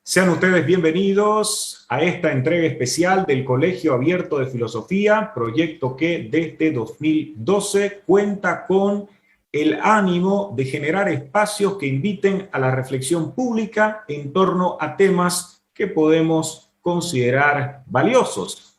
Sean ustedes bienvenidos a esta entrega especial del Colegio Abierto de Filosofía, proyecto que desde 2012 cuenta con el ánimo de generar espacios que inviten a la reflexión pública en torno a temas que podemos considerar valiosos.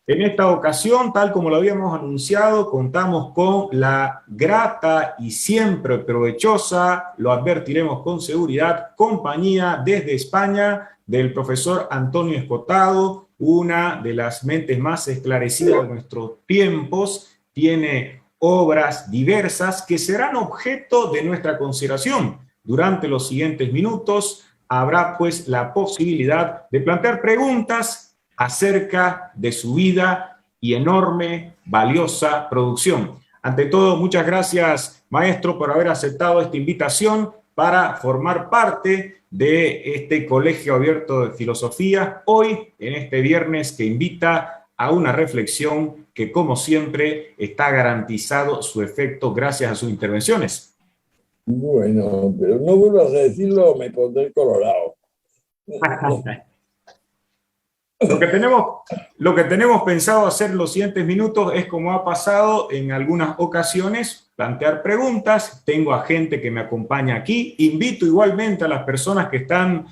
En esta ocasión, tal como lo habíamos anunciado, contamos con la grata y siempre provechosa, lo advertiremos con seguridad, compañía desde España del profesor Antonio Escotado, una de las mentes más esclarecidas de nuestros tiempos. Tiene obras diversas que serán objeto de nuestra consideración. Durante los siguientes minutos habrá pues la posibilidad de plantear preguntas acerca de su vida y enorme, valiosa producción. Ante todo, muchas gracias, maestro, por haber aceptado esta invitación para formar parte de este Colegio Abierto de Filosofía, hoy, en este viernes que invita a una reflexión que, como siempre, está garantizado su efecto gracias a sus intervenciones. Bueno, pero no vuelvas a decirlo, me pondré colorado. Lo que tenemos pensado hacer los siguientes minutos es, como ha pasado en algunas ocasiones, plantear preguntas. Tengo a gente que me acompaña aquí. Invito igualmente a las personas que están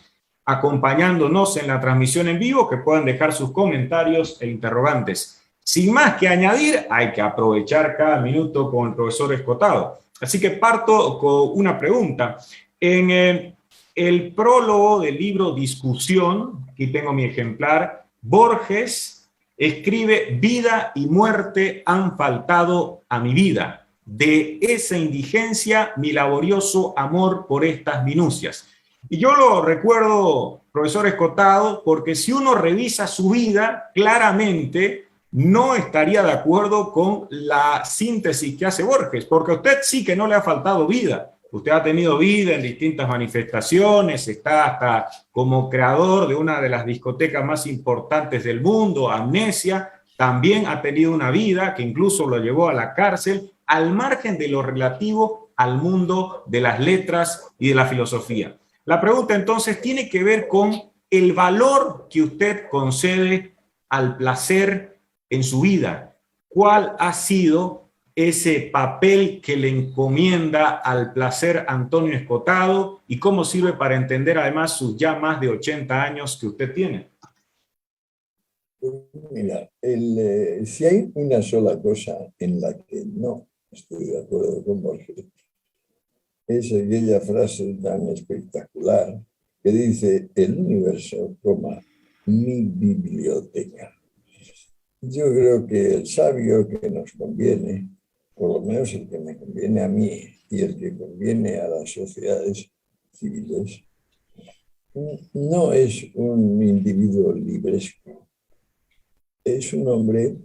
acompañándonos en la transmisión en vivo que puedan dejar sus comentarios e interrogantes. Sin más que añadir, hay que aprovechar cada minuto con el profesor Escotado. Así que parto con una pregunta. En el prólogo del libro Discusión, aquí tengo mi ejemplar, Borges escribe: vida y muerte han faltado a mi vida. De esa indigencia mi laborioso amor por estas minucias. Y yo lo recuerdo, profesor Escotado, porque si uno revisa su vida, claramente no estaría de acuerdo con la síntesis que hace Borges, porque a usted sí que no le ha faltado vida. Usted ha tenido vida en distintas manifestaciones, está hasta como creador de una de las discotecas más importantes del mundo, Amnesia. También ha tenido una vida que incluso lo llevó a la cárcel, al margen de lo relativo al mundo de las letras y de la filosofía. La pregunta entonces tiene que ver con el valor que usted concede al placer en su vida. ¿Cuál ha sido ese papel que le encomienda al placer Antonio Escotado y cómo sirve para entender además sus ya más de 80 años que usted tiene? Mira, si hay una sola cosa en la que no estoy de acuerdo con Borges, es aquella frase tan espectacular que dice: el universo, mi biblioteca. Yo creo que el sabio que nos conviene, por lo menos el que me conviene a mí y el que conviene a las sociedades civiles, no es un individuo libresco, es un hombre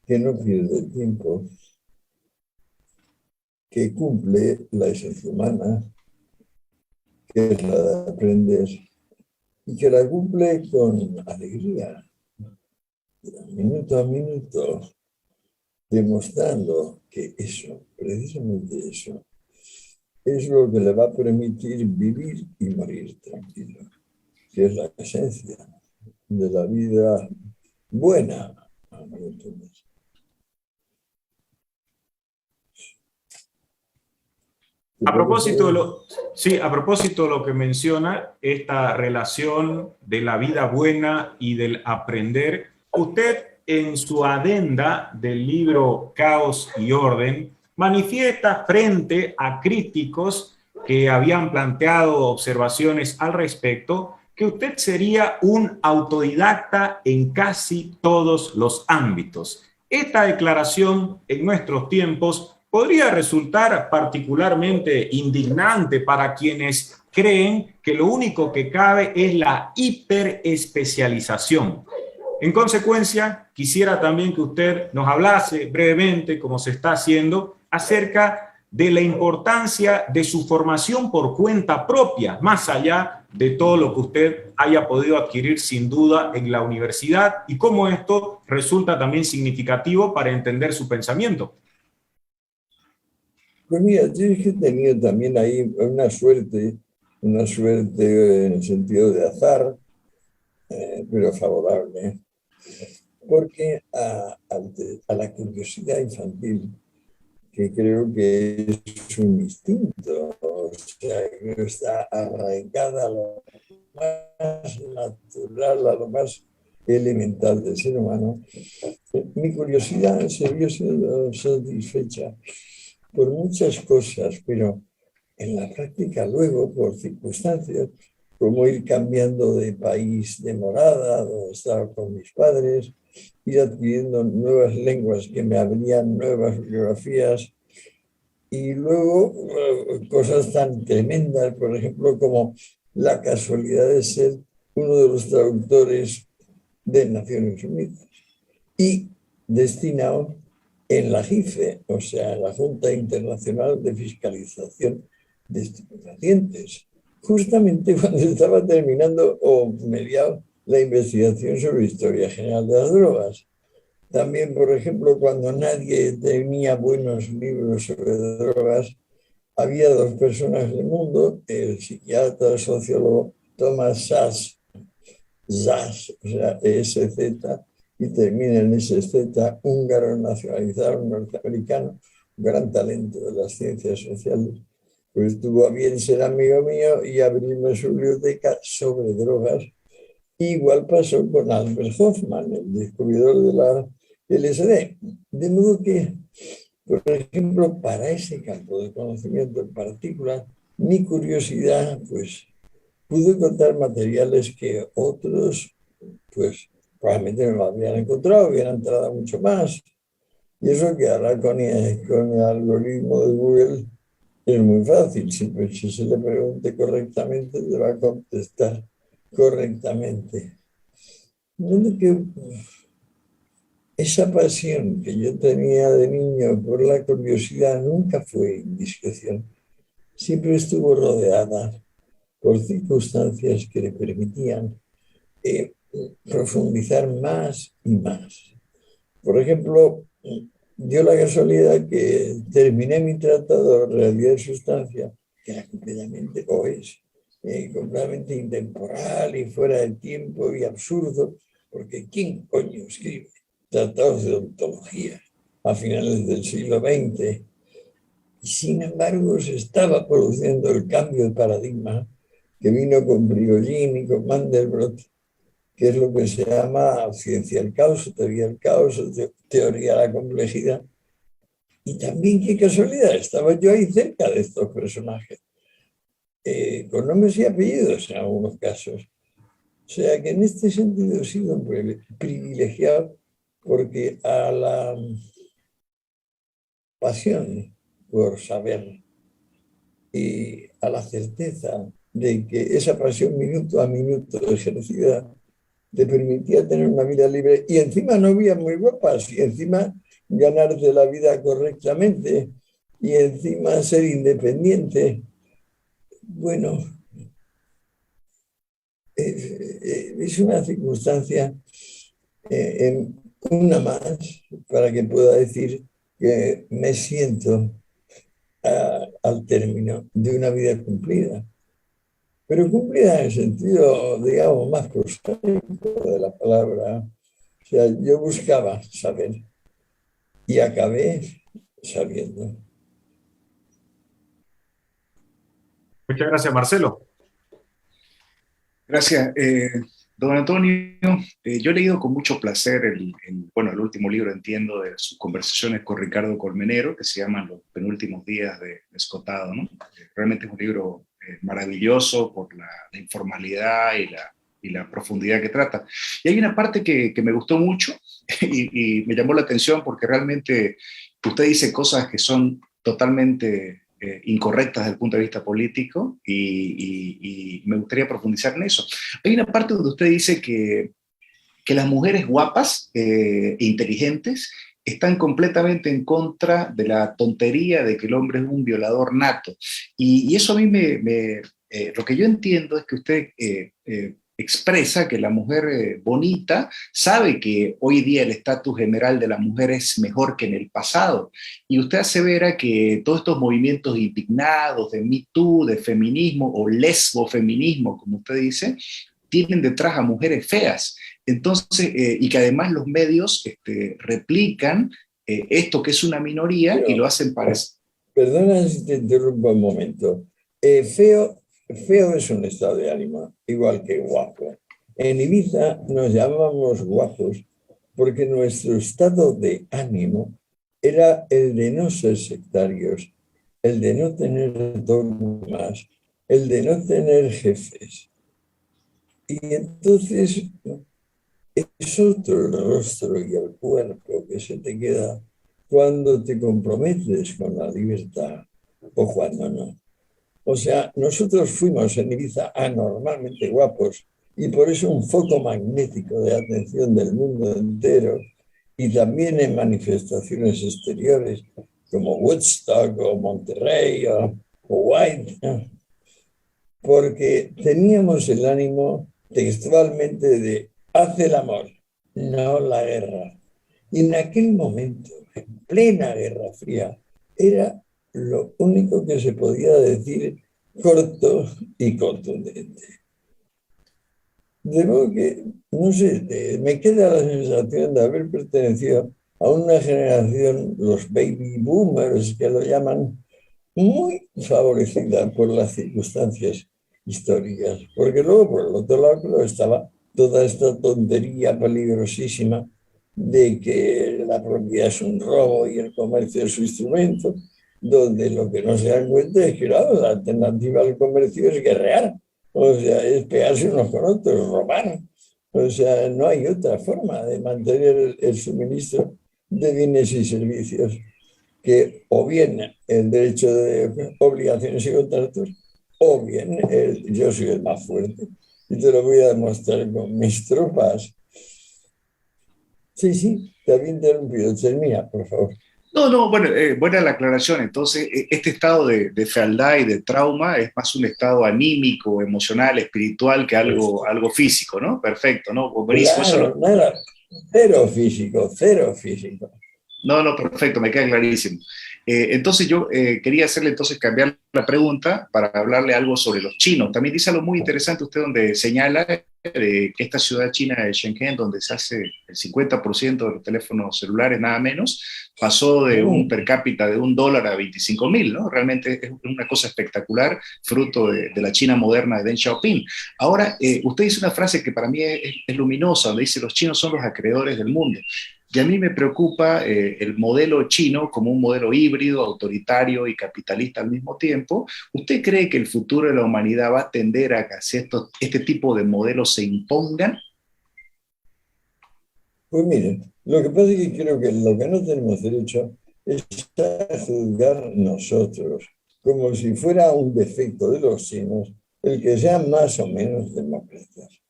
que no pierde tiempo, que cumple la esencia humana, que es la de aprender, y que la cumple con alegría, minuto a minuto, demostrando que eso, precisamente eso, es lo que le va a permitir vivir y morir tranquilo, que es la esencia de la vida buena, a mi entender. A propósito de lo que menciona, esta relación de la vida buena y del aprender, usted en su adenda del libro Caos y Orden manifiesta frente a críticos que habían planteado observaciones al respecto que usted sería un autodidacta en casi todos los ámbitos. Esta declaración en nuestros tiempos podría resultar particularmente indignante para quienes creen que lo único que cabe es la hiperespecialización. En consecuencia, quisiera también que usted nos hablase brevemente, como se está haciendo, acerca de la importancia de su formación por cuenta propia, más allá de todo lo que usted haya podido adquirir sin duda en la universidad, y cómo esto resulta también significativo para entender su pensamiento. Pues mira, yo es que he tenido también ahí una suerte una suerte en el sentido de azar, pero favorable, porque a la curiosidad infantil, que creo que es un instinto, o sea, que está arraigada a lo más natural, a lo más elemental del ser humano, mi curiosidad se vio siendo satisfecha por muchas cosas, pero en la práctica luego, por circunstancias, como ir cambiando de país de morada, donde estaba con mis padres, ir adquiriendo nuevas lenguas que me abrían nuevas biografías, y luego cosas tan tremendas, por ejemplo, como la casualidad de ser uno de los traductores de Naciones Unidas y destinado en la JIFE, o sea, la Junta Internacional de Fiscalización de Estupefacientes, justamente cuando estaba terminando o mediado la investigación sobre historia general de las drogas. También, por ejemplo, cuando nadie tenía buenos libros sobre drogas, había dos personas en el mundo, el psiquiatra, sociólogo Thomas Szasz, o sea, ESZ, y termina en SZ, húngaro nacionalizado norteamericano, un gran talento de las ciencias sociales, pues tuvo a bien ser amigo mío y abrirme su biblioteca sobre drogas. Igual pasó con Albert Hoffman, el descubridor de la LSD. De modo que, por ejemplo, para ese campo de conocimiento en particular, mi curiosidad, pues, pudo encontrar materiales que otros, pues, probablemente no lo habrían encontrado, hubieran tardado mucho más. Y eso que ahora con el algoritmo de Google es muy fácil. Si se le pregunte correctamente, te va a contestar correctamente. Que esa pasión que yo tenía de niño por la curiosidad nunca fue indiscreción. Siempre estuvo rodeada por circunstancias que le permitían profundizar más y más. Por ejemplo, dio la casualidad que terminé mi tratado de realidad y sustancia, que era completamente, o es, completamente intemporal y fuera de tiempo y absurdo, porque ¿quién coño escribe tratados de ontología a finales del siglo XX? Y sin embargo se estaba produciendo el cambio de paradigma que vino con Prigogine y con Mandelbrot, que es lo que se llama ciencia del caos, teoría del caos, teoría de la complejidad. Y también, qué casualidad, estaba yo ahí cerca de estos personajes, con nombres y apellidos en algunos casos. O sea que en este sentido he sido privilegiado, porque a la pasión por saber y a la certeza de que esa pasión minuto a minuto ejercida te permitía tener una vida libre y encima novias muy guapas y encima ganarte la vida correctamente y encima ser independiente. Bueno, es una circunstancia, una más, para que pueda decir que me siento al término de una vida cumplida. Pero cumplida en el sentido, digamos, más prosaico de la palabra. O sea, yo buscaba saber y acabé sabiendo. Muchas gracias, Marcelo. Gracias, don Antonio. Yo he leído con mucho placer el último libro, entiendo, de sus conversaciones con Ricardo Colmenero, que se llama Los penúltimos días de Escotado, ¿no? Realmente es un libro maravilloso por la informalidad y la profundidad que trata. Y hay una parte que me gustó mucho y me llamó la atención porque realmente usted dice cosas que son totalmente incorrectas desde el punto de vista político y me gustaría profundizar en eso. Hay una parte donde usted dice que las mujeres guapas e inteligentes están completamente en contra de la tontería de que el hombre es un violador nato. Y eso a mí lo que yo entiendo es que usted expresa que la mujer bonita sabe que hoy día el estatus general de la mujer es mejor que en el pasado. Y usted asevera que todos estos movimientos indignados de Me Too, de feminismo o lesbofeminismo, como usted dice, tienen detrás a mujeres feas. Entonces, y que además los medios replican esto que es una minoría. Pero, y lo hacen parecer. Perdona si te interrumpo un momento. Feo es un estado de ánimo, igual que guapo. En Ibiza nos llamábamos guapos porque nuestro estado de ánimo era el de no ser sectarios, el de no tener dogmas, el de no tener jefes. Y entonces es otro el rostro y el cuerpo que se te queda cuando te comprometes con la libertad o cuando no. O sea, nosotros fuimos en Ibiza anormalmente guapos y por eso un foco magnético de atención del mundo entero, y también en manifestaciones exteriores como Woodstock o Monterrey o White, ¿no? Porque teníamos el ánimo textualmente de haz el amor, no la guerra. Y en aquel momento, en plena Guerra Fría, era lo único que se podía decir corto y contundente. De modo que, no sé, me queda la sensación de haber pertenecido a una generación, los baby boomers que lo llaman, muy favorecida por las circunstancias históricas, porque luego por el otro lado estaba toda esta tontería peligrosísima de que la propiedad es un robo y el comercio es su instrumento, donde lo que no se dan cuenta es que la alternativa al comercio es guerrear, o sea, es pegarse unos con otros, robar. O sea, no hay otra forma de mantener el suministro de bienes y servicios que o bien el derecho de obligaciones y contratos, o bien yo soy el más fuerte. Y te lo voy a demostrar con mis tropas. Sí, te había interrumpido. Termina, por favor. No, bueno, buena la aclaración. Entonces, este estado de fealdad y de trauma es más un estado anímico, emocional, espiritual que algo físico, ¿no? Perfecto, ¿no? Buenísimo. Claro, nada, cero físico. No, perfecto, me queda clarísimo. Entonces yo quería hacerle entonces cambiar la pregunta para hablarle algo sobre los chinos. También dice algo muy interesante usted donde señala que esta ciudad china de Shenzhen, donde se hace el 50% de los teléfonos celulares, nada menos, pasó de un per cápita de $1 a 25.000, ¿no? Realmente es una cosa espectacular, fruto de la China moderna de Deng Xiaoping. Ahora, usted dice una frase que para mí es luminosa, donde dice los chinos son los acreedores del mundo. Y a mí me preocupa el modelo chino como un modelo híbrido, autoritario y capitalista al mismo tiempo. ¿Usted cree que el futuro de la humanidad va a tender a que este tipo de modelos se impongan? Pues miren, lo que pasa es que creo que lo que no tenemos derecho es a juzgar nosotros como si fuera un defecto de los chinos el que sean más o menos demócratas.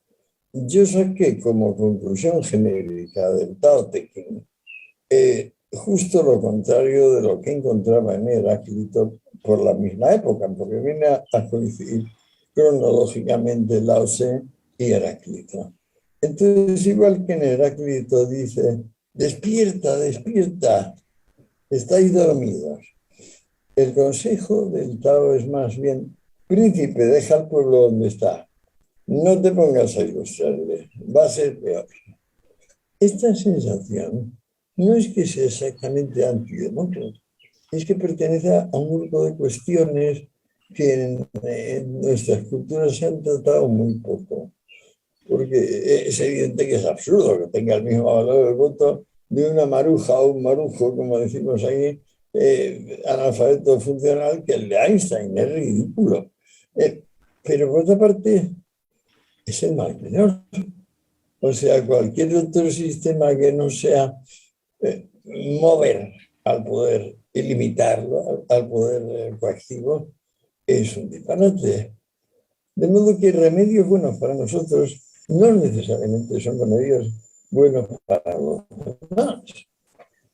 Yo saqué como conclusión genérica del Tao Te Ching justo lo contrario de lo que encontraba en Heráclito por la misma época, porque viene a coincidir cronológicamente Lao Tse y Heráclito. Entonces, igual que en Heráclito dice, despierta, estáis dormidos. El consejo del Tao es más bien, príncipe, deja al pueblo donde está. No te pongas a ilustrarle, va a ser peor. Esta sensación no es que sea exactamente antidemócrata, es que pertenece a un grupo de cuestiones que en nuestras culturas se han tratado muy poco, porque es evidente que es absurdo que tenga el mismo valor el voto de una maruja o un marujo, como decimos ahí, analfabeto funcional, que el de Einstein. Es ridículo. Pero por otra parte, es el mal menor. O sea, cualquier otro sistema que no sea mover al poder y limitarlo, al poder coactivo, es un disparate. De modo que remedios buenos para nosotros no necesariamente son remedios buenos para los demás.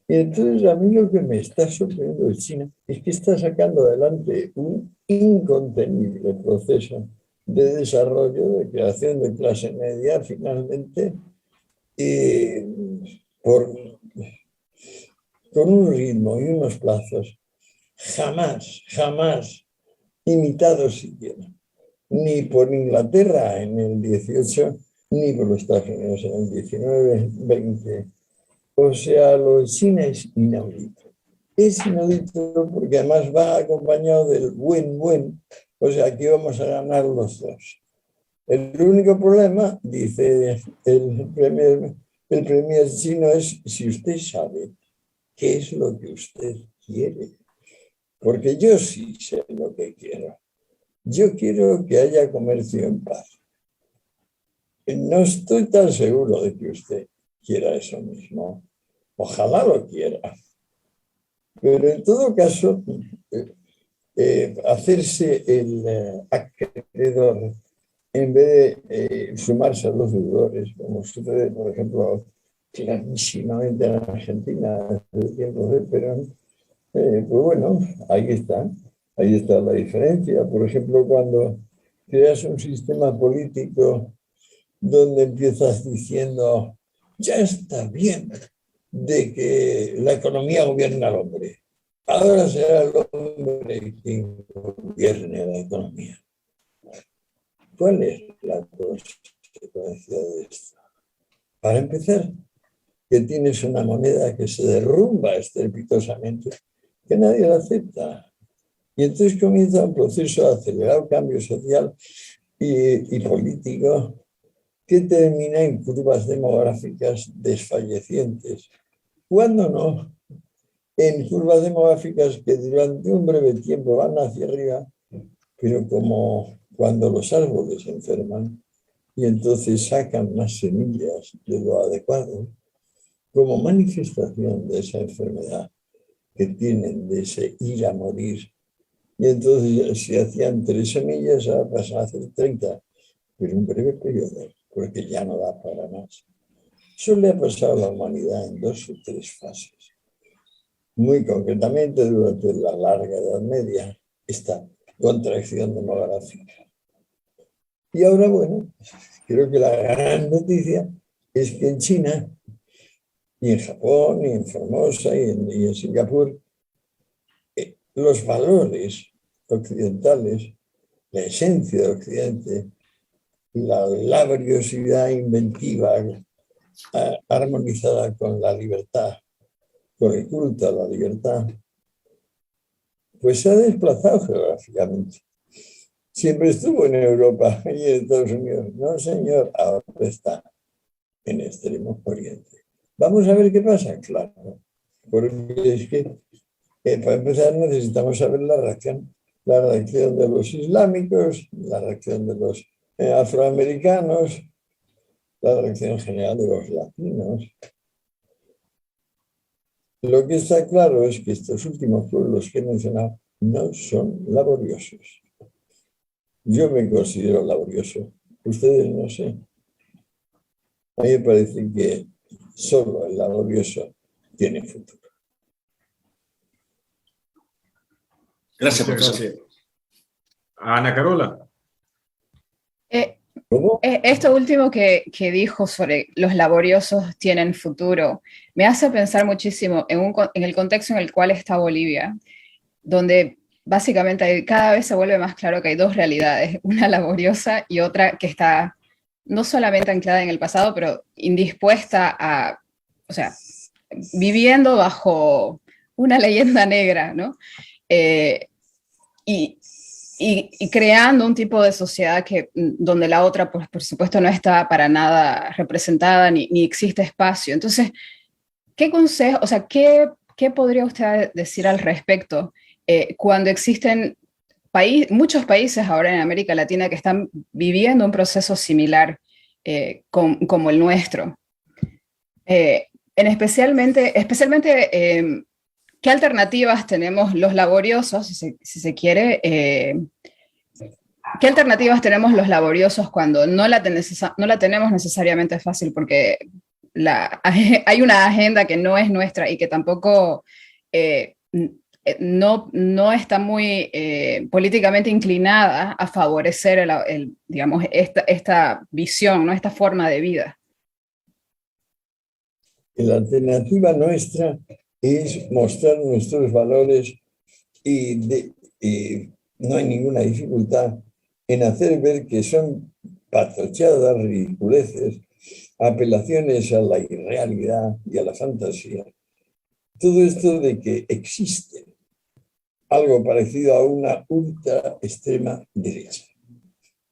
Y entonces a mí lo que me está sorprendiendo de China es que está sacando adelante un incontenible proceso de desarrollo, de creación de clase media, finalmente, y con un ritmo y unos plazos jamás imitados siquiera, ni por Inglaterra en el 18, ni por los Estados Unidos en el 19, 20. O sea, lo de China es inaudito. Es inaudito porque además va acompañado del win-win, o sea, aquí vamos a ganar los dos. El único problema, dice el premier chino, es si usted sabe qué es lo que usted quiere. Porque yo sí sé lo que quiero. Yo quiero que haya comercio en paz. No estoy tan seguro de que usted quiera eso mismo. Ojalá lo quiera. Pero en todo caso, hacerse el acreedor en vez de sumarse a los deudores, como sucede, por ejemplo, clarísimamente en Argentina, desde el tiempo de Perón, pues bueno, ahí está la diferencia. Por ejemplo, cuando creas un sistema político donde empiezas diciendo, ya está bien de que la economía gobierne al hombre, ahora será el hombre quien gobierne la economía. ¿Cuál es la consecuencia de esto? Para empezar, que tienes una moneda que se derrumba estrepitosamente, que nadie la acepta. Y entonces comienza un proceso de acelerado cambio social y político que termina en curvas demográficas desfallecientes. ¿Cuándo no? En curvas demográficas que durante un breve tiempo van hacia arriba, pero como cuando los árboles se enferman y entonces sacan más semillas de lo adecuado, como manifestación de esa enfermedad que tienen de ese ir a morir. Y entonces si hacían 3 semillas, ahora pasan a hacer 30, pero un breve periodo, porque ya no da para más. Eso le ha pasado a la humanidad en 2 o 3 fases. Muy concretamente, durante la larga Edad Media, esta contracción demográfica. Y ahora, bueno, creo que la gran noticia es que en China, y en Japón, y en Formosa, y en Singapur, los valores occidentales, la esencia de Occidente, la laboriosidad inventiva armonizada con la libertad, con el culto a la libertad, pues se ha desplazado geográficamente. Siempre estuvo en Europa y en Estados Unidos. No, señor, ahora está en Extremo Oriente. Vamos a ver qué pasa, claro. Porque es que, para empezar, necesitamos saber la reacción de los islámicos, la reacción de los afroamericanos, la reacción general de los latinos. Lo que está claro es que estos últimos pueblos que he mencionado no son laboriosos. Yo me considero laborioso, ustedes no sé. A mí me parece que solo el laborioso tiene futuro. Gracias, Muchas profesor. gracias. Ana Carola. ¿Cómo? Esto último que dijo sobre los laboriosos tienen futuro, me hace pensar muchísimo en el contexto en el cual está Bolivia, donde básicamente cada vez se vuelve más claro que hay 2 realidades, una laboriosa y otra que está no solamente anclada en el pasado, pero indispuesta a, o sea, viviendo bajo una leyenda negra, ¿no? Y creando un tipo de sociedad donde la otra, pues, por supuesto, no está para nada representada ni existe espacio. Entonces, ¿qué consejo, o sea, qué podría usted decir al respecto cuando existen muchos países ahora en América Latina que están viviendo un proceso similar como el nuestro? Especialmente ¿qué alternativas tenemos los laboriosos, si se quiere? ¿Qué alternativas tenemos los laboriosos cuando no la tenemos necesariamente fácil? Porque hay una agenda que no es nuestra y que tampoco no está muy políticamente inclinada a favorecer digamos, esta visión, ¿no? Esta forma de vida. La alternativa nuestra es mostrar nuestros valores y no hay ninguna dificultad en hacer ver que son patochadas, ridiculeces, apelaciones a la irrealidad y a la fantasía. Todo esto de que existe algo parecido a una ultra extrema derecha.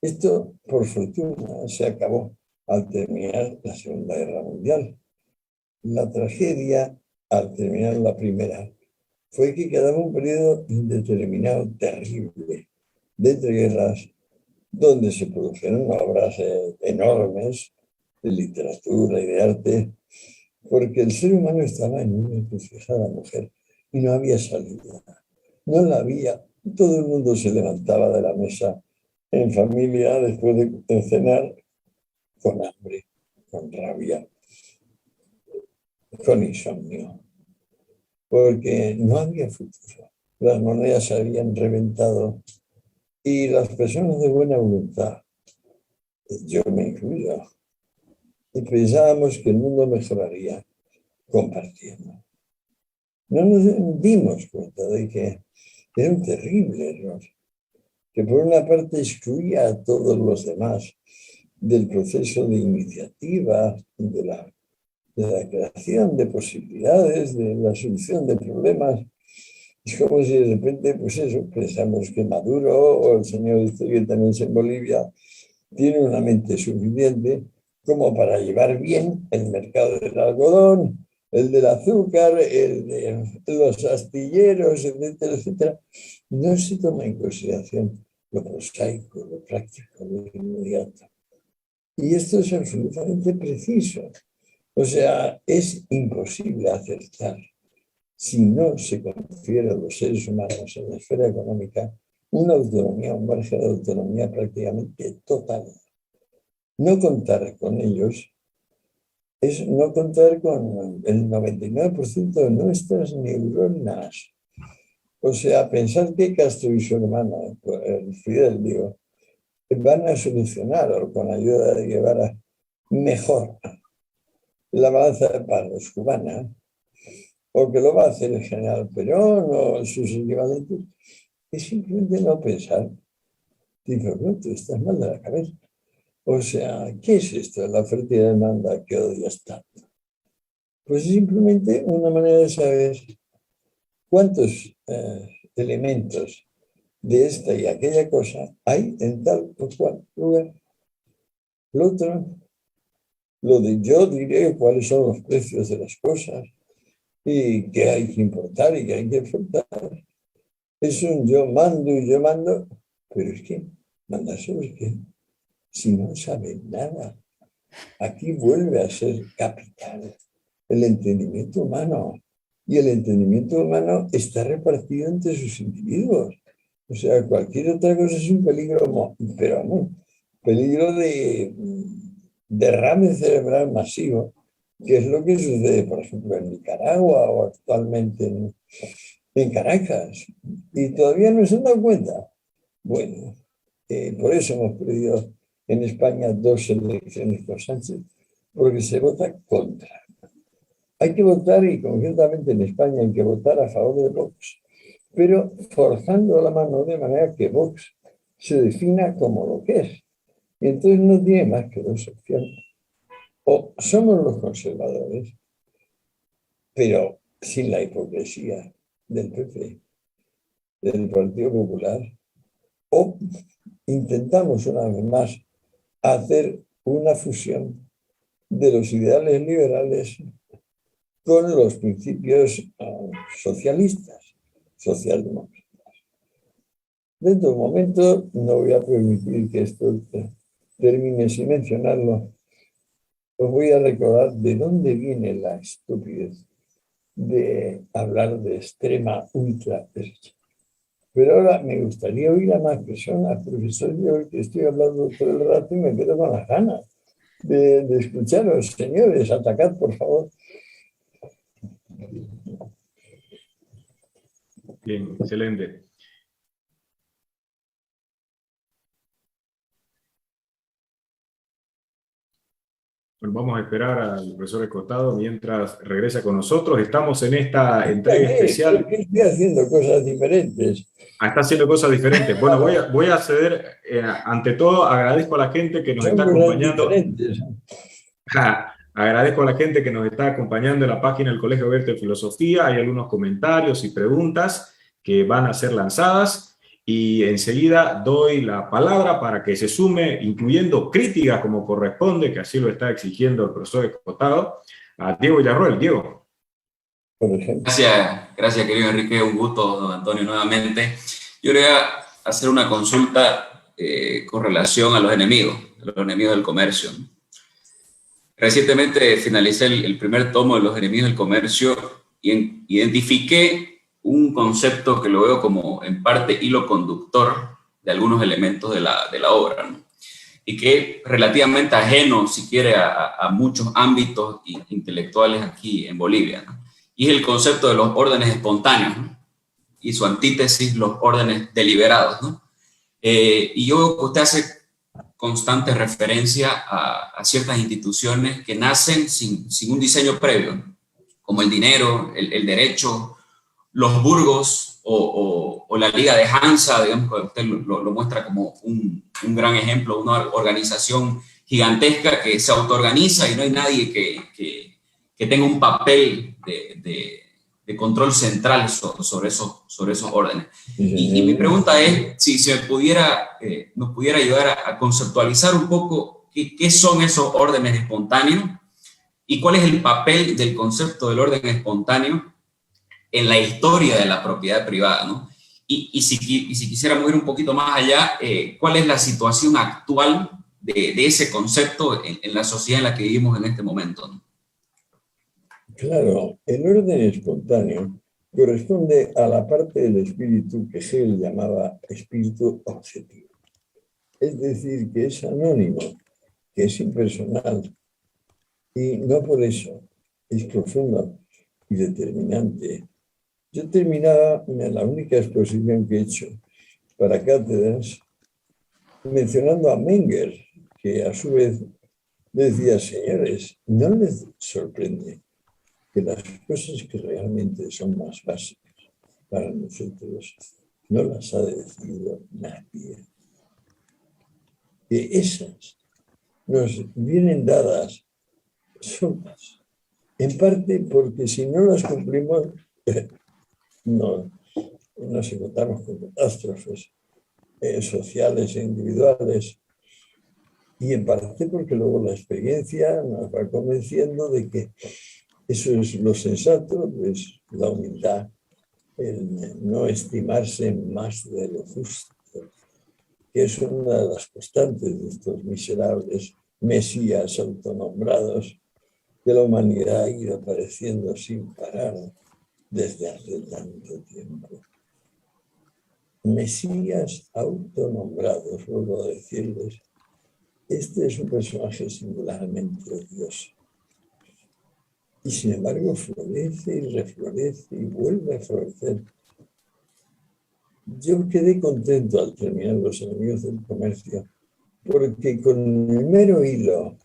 Esto, por fortuna, se acabó al terminar la Segunda Guerra Mundial. La tragedia, al terminar la Primera, fue que quedaba un periodo indeterminado terrible de entreguerras, donde se produjeron obras enormes de literatura y de arte, porque el ser humano estaba en una encrucijada, mujer, y no había salida. No la había. Todo el mundo se levantaba de la mesa en familia después de cenar con hambre, con rabia, con insomnio, porque no había futuro. Las monedas se habían reventado y las personas de buena voluntad, yo me incluyo, y pensábamos que el mundo mejoraría compartiendo. No nos dimos cuenta de que era un terrible error, que por una parte excluía a todos los demás del proceso de iniciativa, de la creación de posibilidades, de la solución de problemas. Es como si de repente, pues eso, pensamos que Maduro o el señor que también en Bolivia tiene una mente suficiente como para llevar bien el mercado del algodón, el del azúcar, el de los astilleros, etcétera, etcétera. No se toma en consideración lo prosaico, lo práctico, lo inmediato. Y esto es absolutamente preciso. O sea, es imposible acertar si no se confiere a los seres humanos en la esfera económica una autonomía, un margen de autonomía prácticamente total. No contar con ellos es no contar con el 99% de nuestras neuronas. O sea, pensar que Castro y su hermano, Fidel, digo, van a solucionar o con ayuda de Guevara mejor la balanza de pagos cubana, o que lo va a hacer el general Perón o sus equivalentes, es simplemente no pensar. Digo, no, tú estás mal de la cabeza. O sea, ¿qué es esto? La oferta y la demanda que odias tanto. Pues es simplemente una manera de saber cuántos elementos de esta y aquella cosa hay en tal o cual lugar. Lo otro, lo de yo diré cuáles son los precios de las cosas y qué hay que importar y qué hay que exportar. Es un yo mando, pero es que mandar sobre qué, si no sabe nada. Aquí vuelve a ser capital el entendimiento humano. Y el entendimiento humano está repartido entre sus individuos. O sea, cualquier otra cosa es un peligro, pero no, peligro de derrame cerebral masivo, que es lo que sucede, por ejemplo, en Nicaragua o actualmente en Caracas. Y todavía no se han dado cuenta. Bueno, por eso hemos perdido en España 2 elecciones con Sánchez, porque se vota contra. Hay que votar, y concretamente en España hay que votar a favor de Vox, pero forzando la mano de manera que Vox se defina como lo que es. Y entonces no tiene más que dos opciones. O somos los conservadores, pero sin la hipocresía del PP, del Partido Popular, o intentamos una vez más hacer una fusión de los ideales liberales con los principios socialistas, socialdemócratas. Dentro de un momento, no voy a permitir que esto termine sin mencionarlo, os voy a recordar de dónde viene la estupidez de hablar de extrema ultra derecha. Pero ahora me gustaría oír a más personas, profesor, yo que estoy hablando todo el rato y me quedo con las ganas de escucharos. Señores, atacad, por favor. Bien, excelente. Bueno, vamos a esperar al profesor Escotado mientras regresa con nosotros. Estamos en esta entrega especial. ¿Por qué estoy haciendo cosas diferentes? Está haciendo cosas diferentes. Bueno, voy a ceder, ante todo, agradezco a la gente que nos Son está cosas acompañando. diferentes. Agradezco a la gente que nos está acompañando en la página del Colegio Abierto de Filosofía. Hay algunos comentarios y preguntas que van a ser lanzadas. Y enseguida doy la palabra para que se sume, incluyendo críticas como corresponde, que así lo está exigiendo el profesor Escotado, a Diego Villarroel. Diego. Por ejemplo. Gracias querido Enrique, un gusto, don Antonio, nuevamente. Yo quería hacer una consulta con relación a los enemigos del comercio. Recientemente finalicé el primer tomo de Los enemigos del comercio y identifiqué un concepto que lo veo como en parte hilo conductor de algunos elementos de la obra, ¿no? Y que es relativamente ajeno, si quiere, a muchos ámbitos intelectuales aquí en Bolivia, ¿no? Y es el concepto de los órdenes espontáneos, ¿no? Y su antítesis, los órdenes deliberados, ¿no? Y yo veo que usted hace constante referencia a ciertas instituciones que nacen sin un diseño previo, ¿no? Como el dinero, el derecho, los burgos o la Liga de Hansa, digamos, que usted lo muestra como un gran ejemplo, una organización gigantesca que se autoorganiza y no hay nadie que tenga un papel de control central sobre esos órdenes. Y mi pregunta es si nos pudiera ayudar a conceptualizar un poco qué son esos órdenes espontáneos y cuál es el papel del concepto del orden espontáneo en la historia de la propiedad privada, ¿no? Y si quisiéramos ir un poquito más allá, ¿cuál es la situación actual de ese concepto en la sociedad en la que vivimos en este momento, ¿no? Claro, el orden espontáneo corresponde a la parte del espíritu que Hegel llamaba espíritu objetivo. Es decir, que es anónimo, que es impersonal, y no por eso es profundo y determinante. Yo terminaba la única exposición que he hecho para cátedras mencionando a Menger, que a su vez decía, señores, ¿no les sorprende que las cosas que realmente son más básicas para nosotros no las ha decidido nadie? Que esas nos vienen dadas solas, en parte porque si no las cumplimos, nos encontramos con catástrofes sociales e individuales, y en parte porque luego la experiencia nos va convenciendo de que eso es lo sensato, pues la humildad, el no estimarse más de lo justo, que es una de las constantes de estos miserables mesías autonombrados que la humanidad ha ido apareciendo sin parar desde hace tanto tiempo. Mesías autonombrados, vuelvo a decirles, este es un personaje singularmente odioso. Y sin embargo florece y reflorece y vuelve a florecer. Yo quedé contento al terminar Los enemigos del comercio, porque con el mero hilo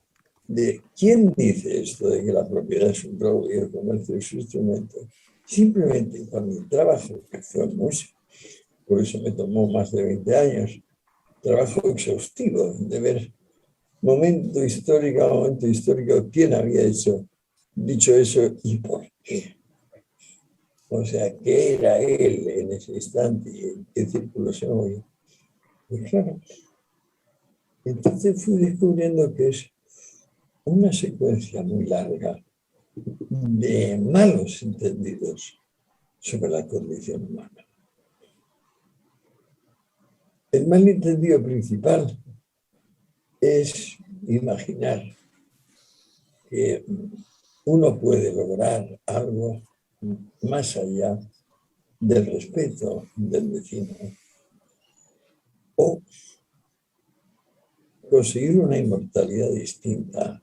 de quién dice esto de que la propiedad es un robo y el comercio es su instrumento, simplemente con mi trabajo, que fue mucho, por eso me tomó más de 20 años, trabajo exhaustivo de ver momento histórico a momento histórico quién había dicho eso y por qué. O sea, ¿qué era él en ese instante y en qué círculo se movía? Y claro, entonces fui descubriendo que es una secuencia muy larga de malos entendidos sobre la condición humana. El malentendido principal es imaginar que uno puede lograr algo más allá del respeto del vecino o conseguir una inmortalidad distinta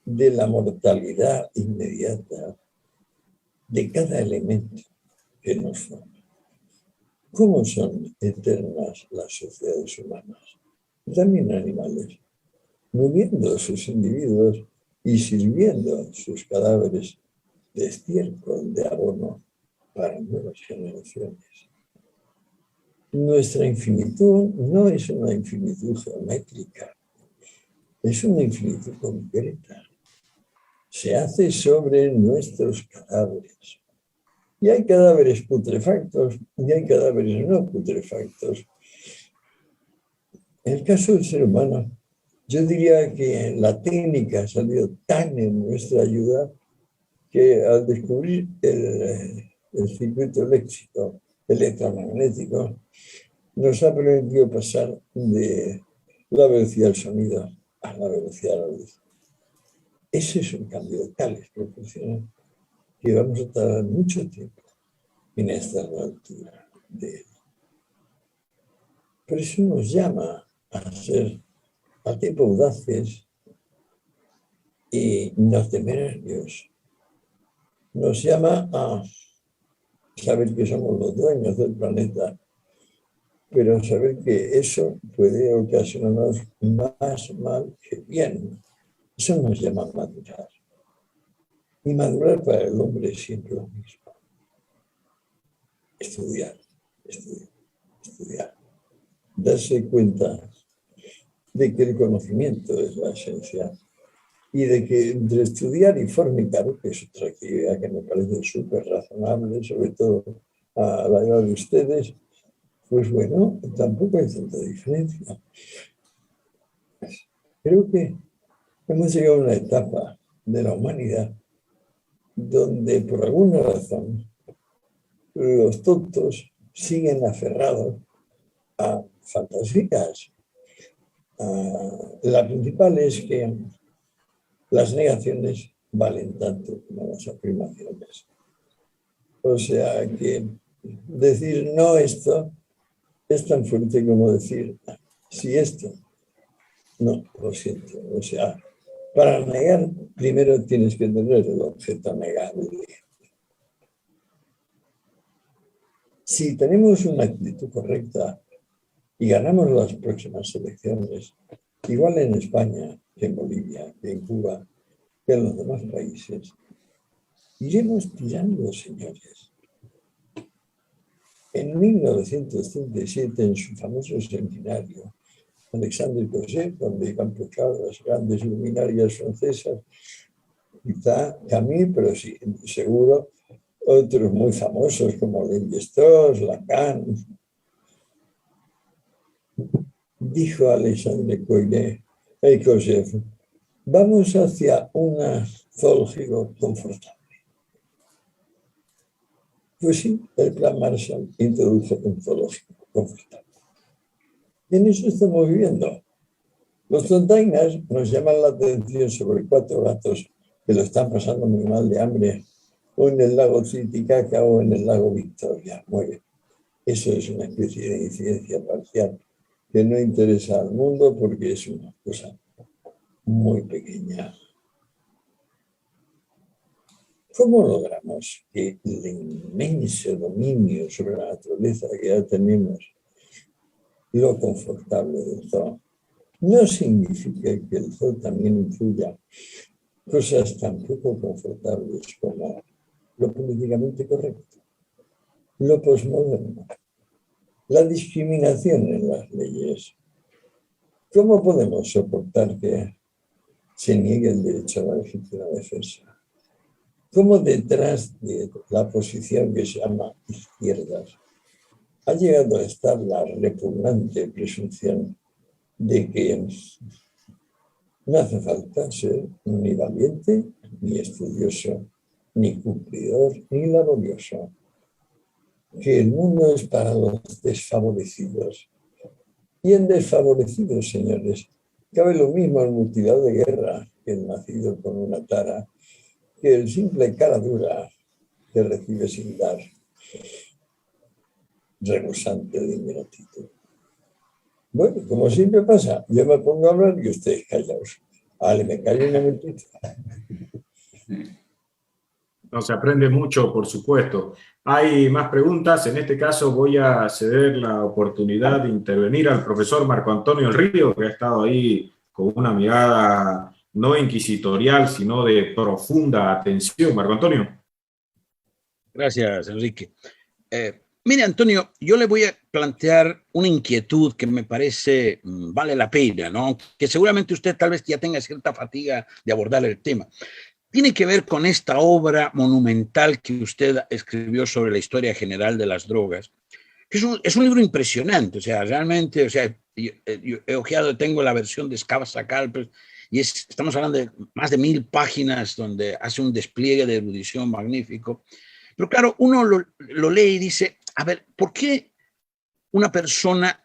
de la mortalidad inmediata de cada elemento que nos forma. ¿Cómo son eternas las sociedades humanas? También animales, moviendo sus individuos y sirviendo sus cadáveres de estiércol, de abono para nuevas generaciones. Nuestra infinitud no es una infinitud geométrica, es una infinitud concreta. Se hace sobre nuestros cadáveres. Y hay cadáveres putrefactos y hay cadáveres no putrefactos. En el caso del ser humano, yo diría que la técnica ha salido tan en nuestra ayuda que al descubrir el circuito electromagnético, nos ha permitido pasar de la velocidad del sonido a la velocidad de la luz. Ese es un cambio de tales proporciones que vamos a tardar mucho tiempo en esta altura de él. Por eso nos llama a ser al tiempo audaces y no temerarios. Nos llama a saber que somos los dueños del planeta, pero saber que eso puede ocasionarnos más mal que bien. Eso nos llama a madurar. Y madurar para el hombre es siempre lo mismo. Estudiar, estudiar, estudiar. Darse cuenta de que el conocimiento es la esencia y de que entre estudiar y formicar, que es otra actividad que me parece súper razonable, sobre todo a la edad de ustedes, pues bueno, tampoco hay tanta diferencia. Creo que hemos llegado a una etapa de la humanidad donde por alguna razón los tontos siguen aferrados a fantasías. La principal es que las negaciones valen tanto como las afirmaciones. O sea que decir no esto es tan fuerte como decir sí esto. No, lo siento. O sea, para negar primero tienes que tener el objeto negable. Si tenemos una actitud correcta y ganamos las próximas elecciones, igual en España, que en Bolivia, que en Cuba, que en los demás países, iremos tirando, señores. En 1937, en su famoso seminario, Alexandre Cosset, donde han puesto las grandes luminarias francesas, quizá Camus, pero sí, seguro, otros muy famosos como Lévi-Strauss, Lacan. Dijo Alexandre Cosset, vamos hacia un zoológico confortable. Pues sí, el plan Marshall introdujo un zoológico confortable. Y en eso estamos viviendo. Los tontainas nos llaman la atención sobre 4 gatos que lo están pasando muy mal de hambre, o en el lago Titicaca o en el lago Victoria. Muy bien. Eso es una especie de incidencia parcial que no interesa al mundo porque es una cosa muy pequeña. ¿Cómo logramos que el inmenso dominio sobre la naturaleza que ya tenemos, lo confortable del zoo, no significa que el zoo también incluya cosas tan poco confortables como lo políticamente correcto, lo posmoderno, la discriminación en las leyes? ¿Cómo podemos soportar que se niegue el derecho a la legítima defensa? ¿Cómo detrás de la posición que se llama izquierdas ha llegado a estar la repugnante presunción de que no hace falta ser ni valiente, ni estudioso, ni cumplidor, ni laborioso? Que el mundo es para los desfavorecidos. Y en desfavorecidos, señores, cabe lo mismo el mutilado de guerra que el nacido con una tara, que el simple cara dura que recibe sin dar, rebosante de ingratitud. Bueno, como siempre pasa, yo me pongo a hablar y ustedes callaos. Vale, me callo un momentito. No, se aprende mucho, por supuesto. Hay más preguntas. En este caso voy a ceder la oportunidad de intervenir al profesor Marco Antonio El Río, que ha estado ahí con una mirada no inquisitorial, sino de profunda atención. Marco Antonio. Gracias, Enrique. Mire, Antonio, yo le voy a plantear una inquietud que me parece vale la pena, ¿no? Que seguramente usted tal vez ya tenga cierta fatiga de abordar el tema. Tiene que ver con esta obra monumental que usted escribió sobre la historia general de las drogas. Es un libro impresionante, o sea, realmente, o sea, yo he ojeado, tengo la versión de Escabasa Calpers, y estamos hablando de más de 1000 páginas donde hace un despliegue de erudición magnífico. Pero claro, uno lo lee y dice, a ver, ¿por qué una persona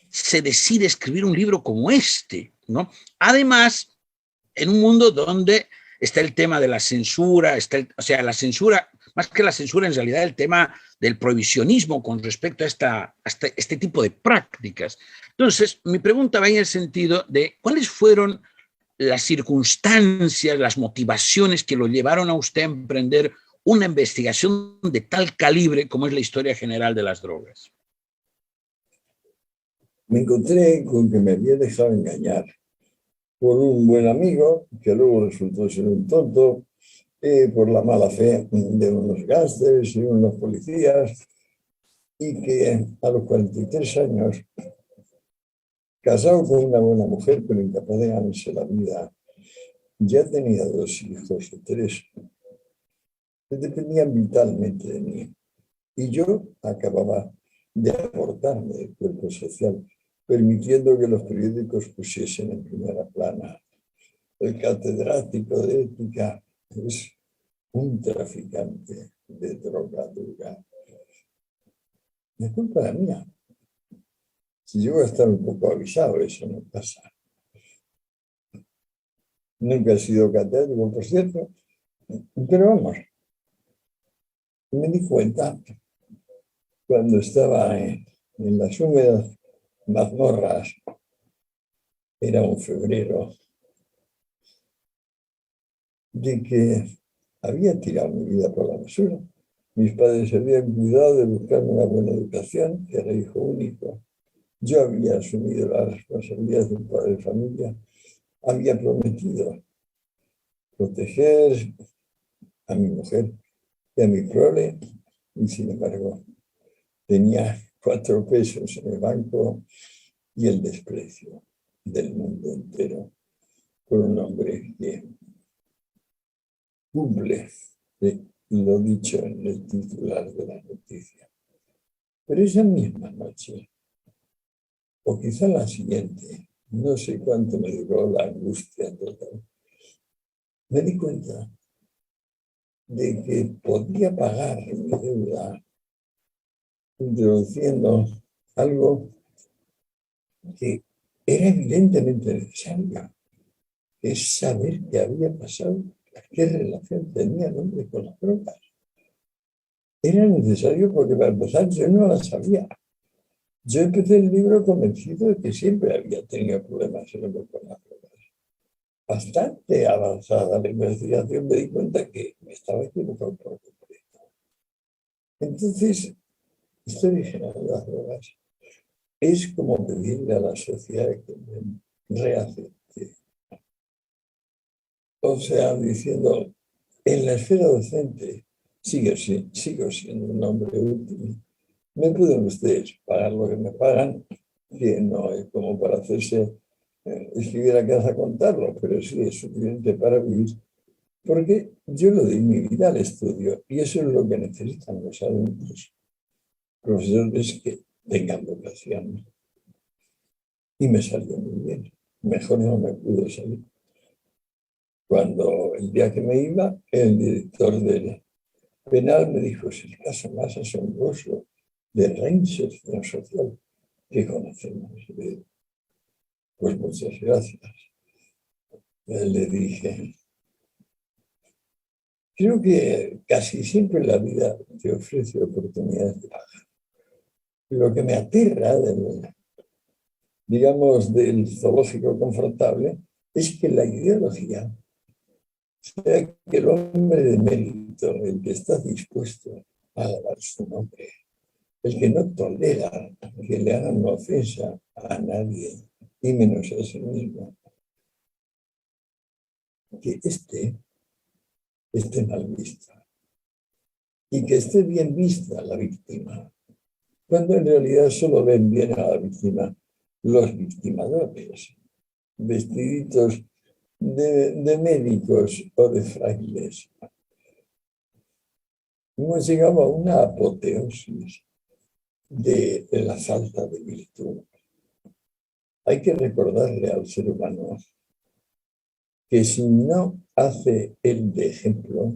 se decide escribir un libro como este, ¿no? Además, en un mundo donde está el tema de la censura, o sea, la censura, más que la censura, en realidad el tema del prohibicionismo con respecto a este tipo de prácticas. Entonces, mi pregunta va en el sentido de cuáles fueron las circunstancias, las motivaciones que lo llevaron a usted a emprender una investigación de tal calibre como es la historia general de las drogas. Me encontré con que me había dejado engañar por un buen amigo, que luego resultó ser un tonto, por la mala fe de unos gángsters y unos policías, y que a los 43 años, casado con una buena mujer, pero incapaz de ganarse la vida, ya tenía 2 hijos o 3, que dependían vitalmente de mí. Y yo acababa de aportarme del cuerpo social, permitiendo que los periódicos pusiesen en primera plana: el catedrático de ética es un traficante de droga dura. Es culpa mía. Si yo voy a estar un poco avisado, eso no pasa. Nunca he sido catedrático, por cierto, pero vamos, me di cuenta cuando estaba en las húmedas mazmorras, era un febrero, de que había tirado mi vida por la basura. Mis padres habían cuidado de buscarme una buena educación, era hijo único. Yo había asumido la responsabilidad de un padre de familia, había prometido proteger a mi mujer y a mi prole, y sin embargo tenía 4 pesos en el banco y el desprecio del mundo entero por un hombre que cumple lo dicho en el titular de la noticia. Pero esa misma noche, o quizá la siguiente, no sé cuánto me duró la angustia total, me di cuenta de que podía pagar mi deuda introduciendo algo que era evidentemente necesario, que es saber qué había pasado, qué relación tenía el hombre con las drogas. Era necesario porque, para empezar, yo no la sabía. Yo empecé el libro convencido de que siempre había tenido problemas el hombre con las drogas. Bastante avanzada la investigación, me di cuenta que me estaba equivocando por completo. Entonces, historia general de las drogas es como pedirle a la sociedad que me reacepte. O sea, diciendo, en la esfera docente sigo siendo un hombre útil. Me pueden ustedes pagar lo que me pagan, que no es como para hacerse escribir a casa a contarlo, pero sí es suficiente para vivir, porque yo lo di mi vida al estudio y eso es lo que necesitan los alumnos, profesores que tengan vocación. Y me salió muy bien, mejor no me pudo salir. Cuando el día que me iba, el director del penal me dijo: es el caso más asombroso de reinserción social que conocemos. Pues muchas gracias. Le dije: creo que casi siempre la vida te ofrece oportunidades de pagar. Lo que me aterra del zoológico confortable es que la ideología sea que el hombre de mérito, el que está dispuesto alabar su nombre. El que no tolera que le hagan una ofensa a nadie, y menos a sí mismo, que esté mal vista y que esté bien vista la víctima, cuando en realidad solo ven bien a la víctima los victimadores, vestiditos de médicos o de frailes. Hemos llegado a una apoteosis de la falta de virtud. Hay que recordarle al ser humano que si no hace el de ejemplo,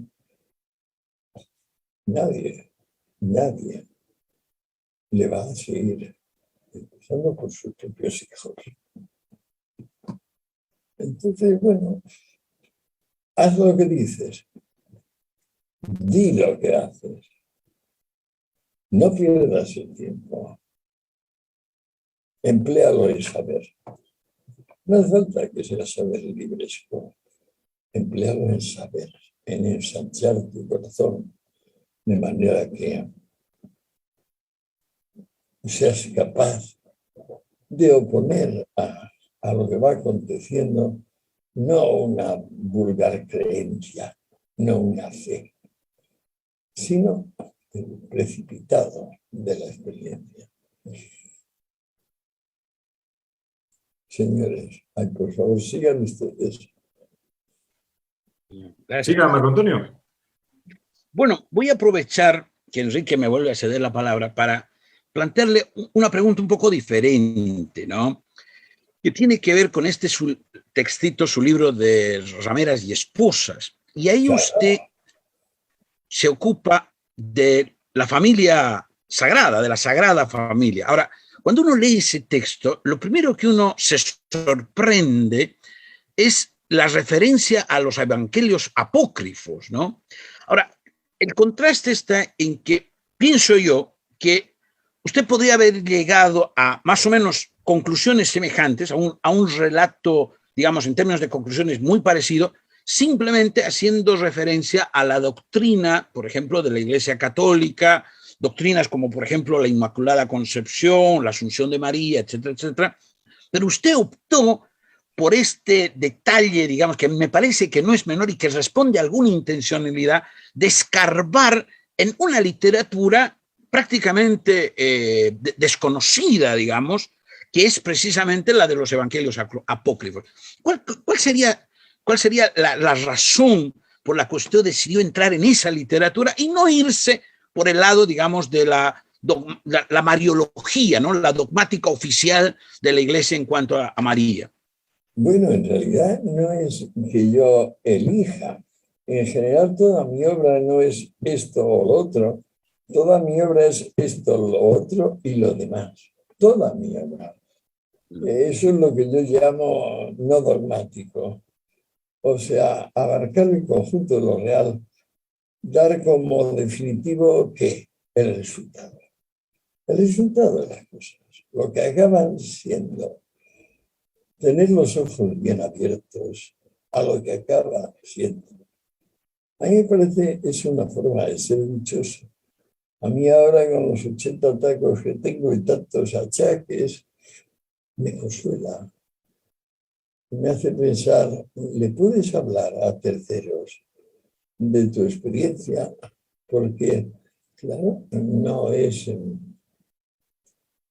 nadie le va a seguir, empezando por sus propios hijos. Entonces, bueno, haz lo que dices, di lo que haces, no pierdas el tiempo, empléalo en saber. No hace falta que sea saber libresco, empléalo en saber, en ensanchar tu corazón, de manera que seas capaz de oponer a lo que va aconteciendo, no una vulgar creencia, no una fe, sino el precipitado de la experiencia. Señores, por favor, sigan ustedes. Gracias. Siga, Marco Antonio. Bueno, voy a aprovechar que Enrique me vuelve a ceder la palabra para plantearle una pregunta un poco diferente, ¿no? Que tiene que ver con su textito, su libro de Rameras y Esposas. Y ahí usted se ocupa de la familia sagrada, de la Sagrada Familia. Ahora, cuando uno lee ese texto, lo primero que uno se sorprende es la referencia a los evangelios apócrifos, ¿no? Ahora, el contraste está en que pienso yo que usted podría haber llegado a más o menos conclusiones semejantes, a un relato, digamos, en términos de conclusiones muy parecido, simplemente haciendo referencia a la doctrina, por ejemplo, de la Iglesia Católica, doctrinas como, por ejemplo, la Inmaculada Concepción, la Asunción de María, etcétera, etcétera. Pero usted optó por este detalle, digamos, que me parece que no es menor y que responde a alguna intencionalidad de escarbar en una literatura prácticamente desconocida, digamos, que es precisamente la de los evangelios apócrifos. ¿Cuál sería la razón por la que usted decidió entrar en esa literatura y no irse por el lado, digamos, de la mariología, ¿no? La dogmática oficial de la Iglesia en cuanto a María? Bueno, en realidad no es que yo elija. En general, toda mi obra no es esto o lo otro. Toda mi obra es esto, lo otro y lo demás. Toda mi obra. Eso es lo que yo llamo no dogmático. O sea, abarcar el conjunto de lo real, dar como definitivo ¿qué? El resultado. El resultado de las cosas, lo que acaban siendo. Tener los ojos bien abiertos a lo que acaba siendo. A mí me parece que es una forma de ser dichoso. A mí ahora con los 80 tacos que tengo y tantos achaques, me consuela. Me hace pensar, ¿le puedes hablar a terceros de tu experiencia? Porque, claro, no es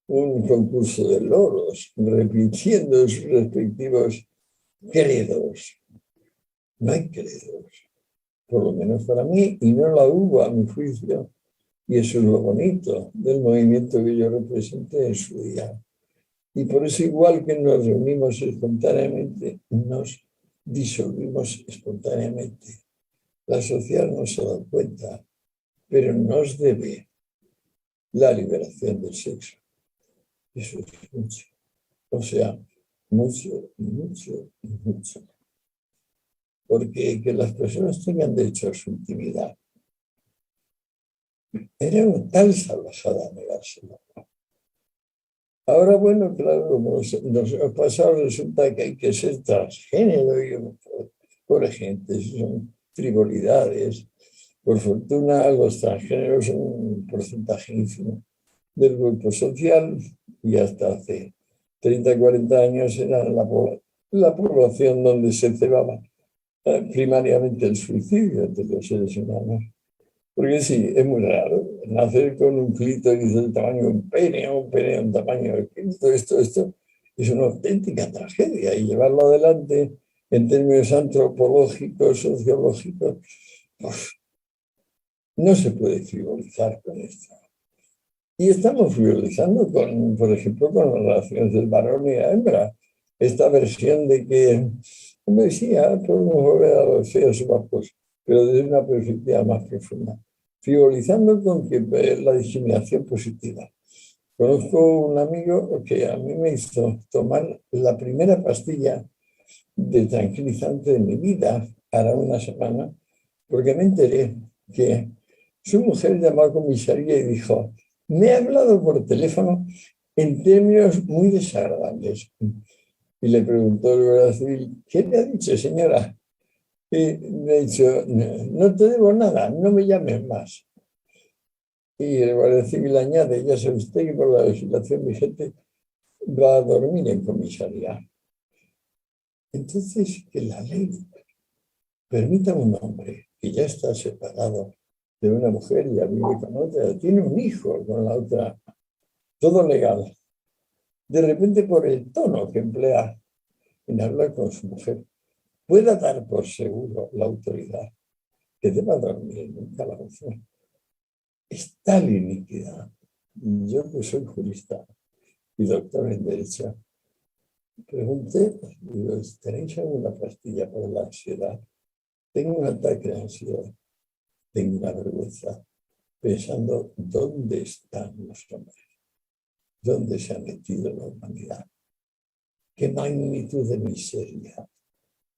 un concurso de loros, repitiendo sus respectivos credos. No hay credos, por lo menos para mí, y no la hubo a mi juicio. Y eso es lo bonito del movimiento que yo representé en su día. Y por eso, igual que nos reunimos espontáneamente, nos disolvimos espontáneamente. La sociedad no se da cuenta, pero nos debe la liberación del sexo. Eso es mucho. O sea, mucho, mucho, mucho. Porque que las personas tengan derecho a su intimidad era una tal salvajada negárselo. Ahora, bueno, claro, como nos ha pasado, resulta que hay que ser transgénero y pobre gente, son frivolidades. Por fortuna, los transgéneros son un porcentaje ínfimo del grupo social y hasta hace 30, 40 años era la población donde se cebaba primariamente el suicidio de los seres humanos. Porque sí, es muy raro nacer con un clítoris del tamaño de un pene del tamaño del clítoris. Esto es una auténtica tragedia y llevarlo adelante en términos antropológicos, sociológicos, pues, no se puede frivolizar con esto. Y estamos frivolizando con, por ejemplo, con las relaciones del varón y la hembra. Esta versión de que, como decía, podemos volver a los feos guapos, pero desde una perspectiva más profunda. Frivolizando con que la discriminación positiva. Conozco un amigo que a mí me hizo tomar la primera pastilla de tranquilizante de mi vida, hará una semana, porque me enteré que su mujer llamó a comisaría y dijo: me ha hablado por teléfono en términos muy desagradables. Y le preguntó el guardia civil: ¿qué le ha dicho, señora? Y me ha dicho: no te debo nada, no me llames más. Y el guardia civil añade: ya sabe usted que por la legislación vigente va a dormir en comisaría. Entonces, que la ley permita a un hombre que ya está separado de una mujer y vive con otra, tiene un hijo con la otra, todo legal. De repente, por el tono que emplea en hablar con su mujer, pueda dar por seguro la autoridad que deba dormir en un calabozo. Es tal iniquidad. Yo, que soy jurista y doctor en Derecho, pregunté, digo: ¿tenéis alguna pastilla para la ansiedad? Tengo un ataque de ansiedad, tengo una vergüenza, pensando dónde están los hombres, dónde se ha metido la humanidad, qué magnitud de miseria,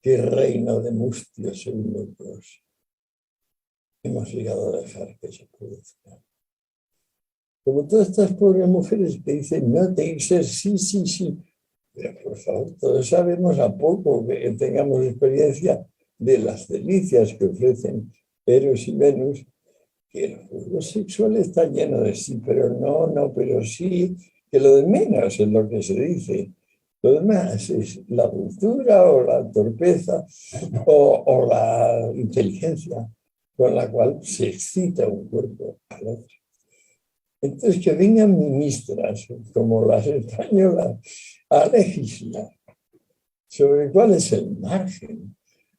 qué reino de mustios eunucos hemos llegado a dejar que se produzca. Como todas estas pobres mujeres que dicen: no, tiene que ser sí, sí, sí. Pero por favor, todos sabemos, a poco que tengamos experiencia de las delicias que ofrecen Eros y Venus, que el juego sexual está lleno de sí, pero no, pero sí, que lo de menos es lo que se dice. Lo demás es la dulzura o la torpeza o la inteligencia con la cual se excita un cuerpo al otro. Entonces, que vengan ministras como las españolas a legislar sobre cuál es el margen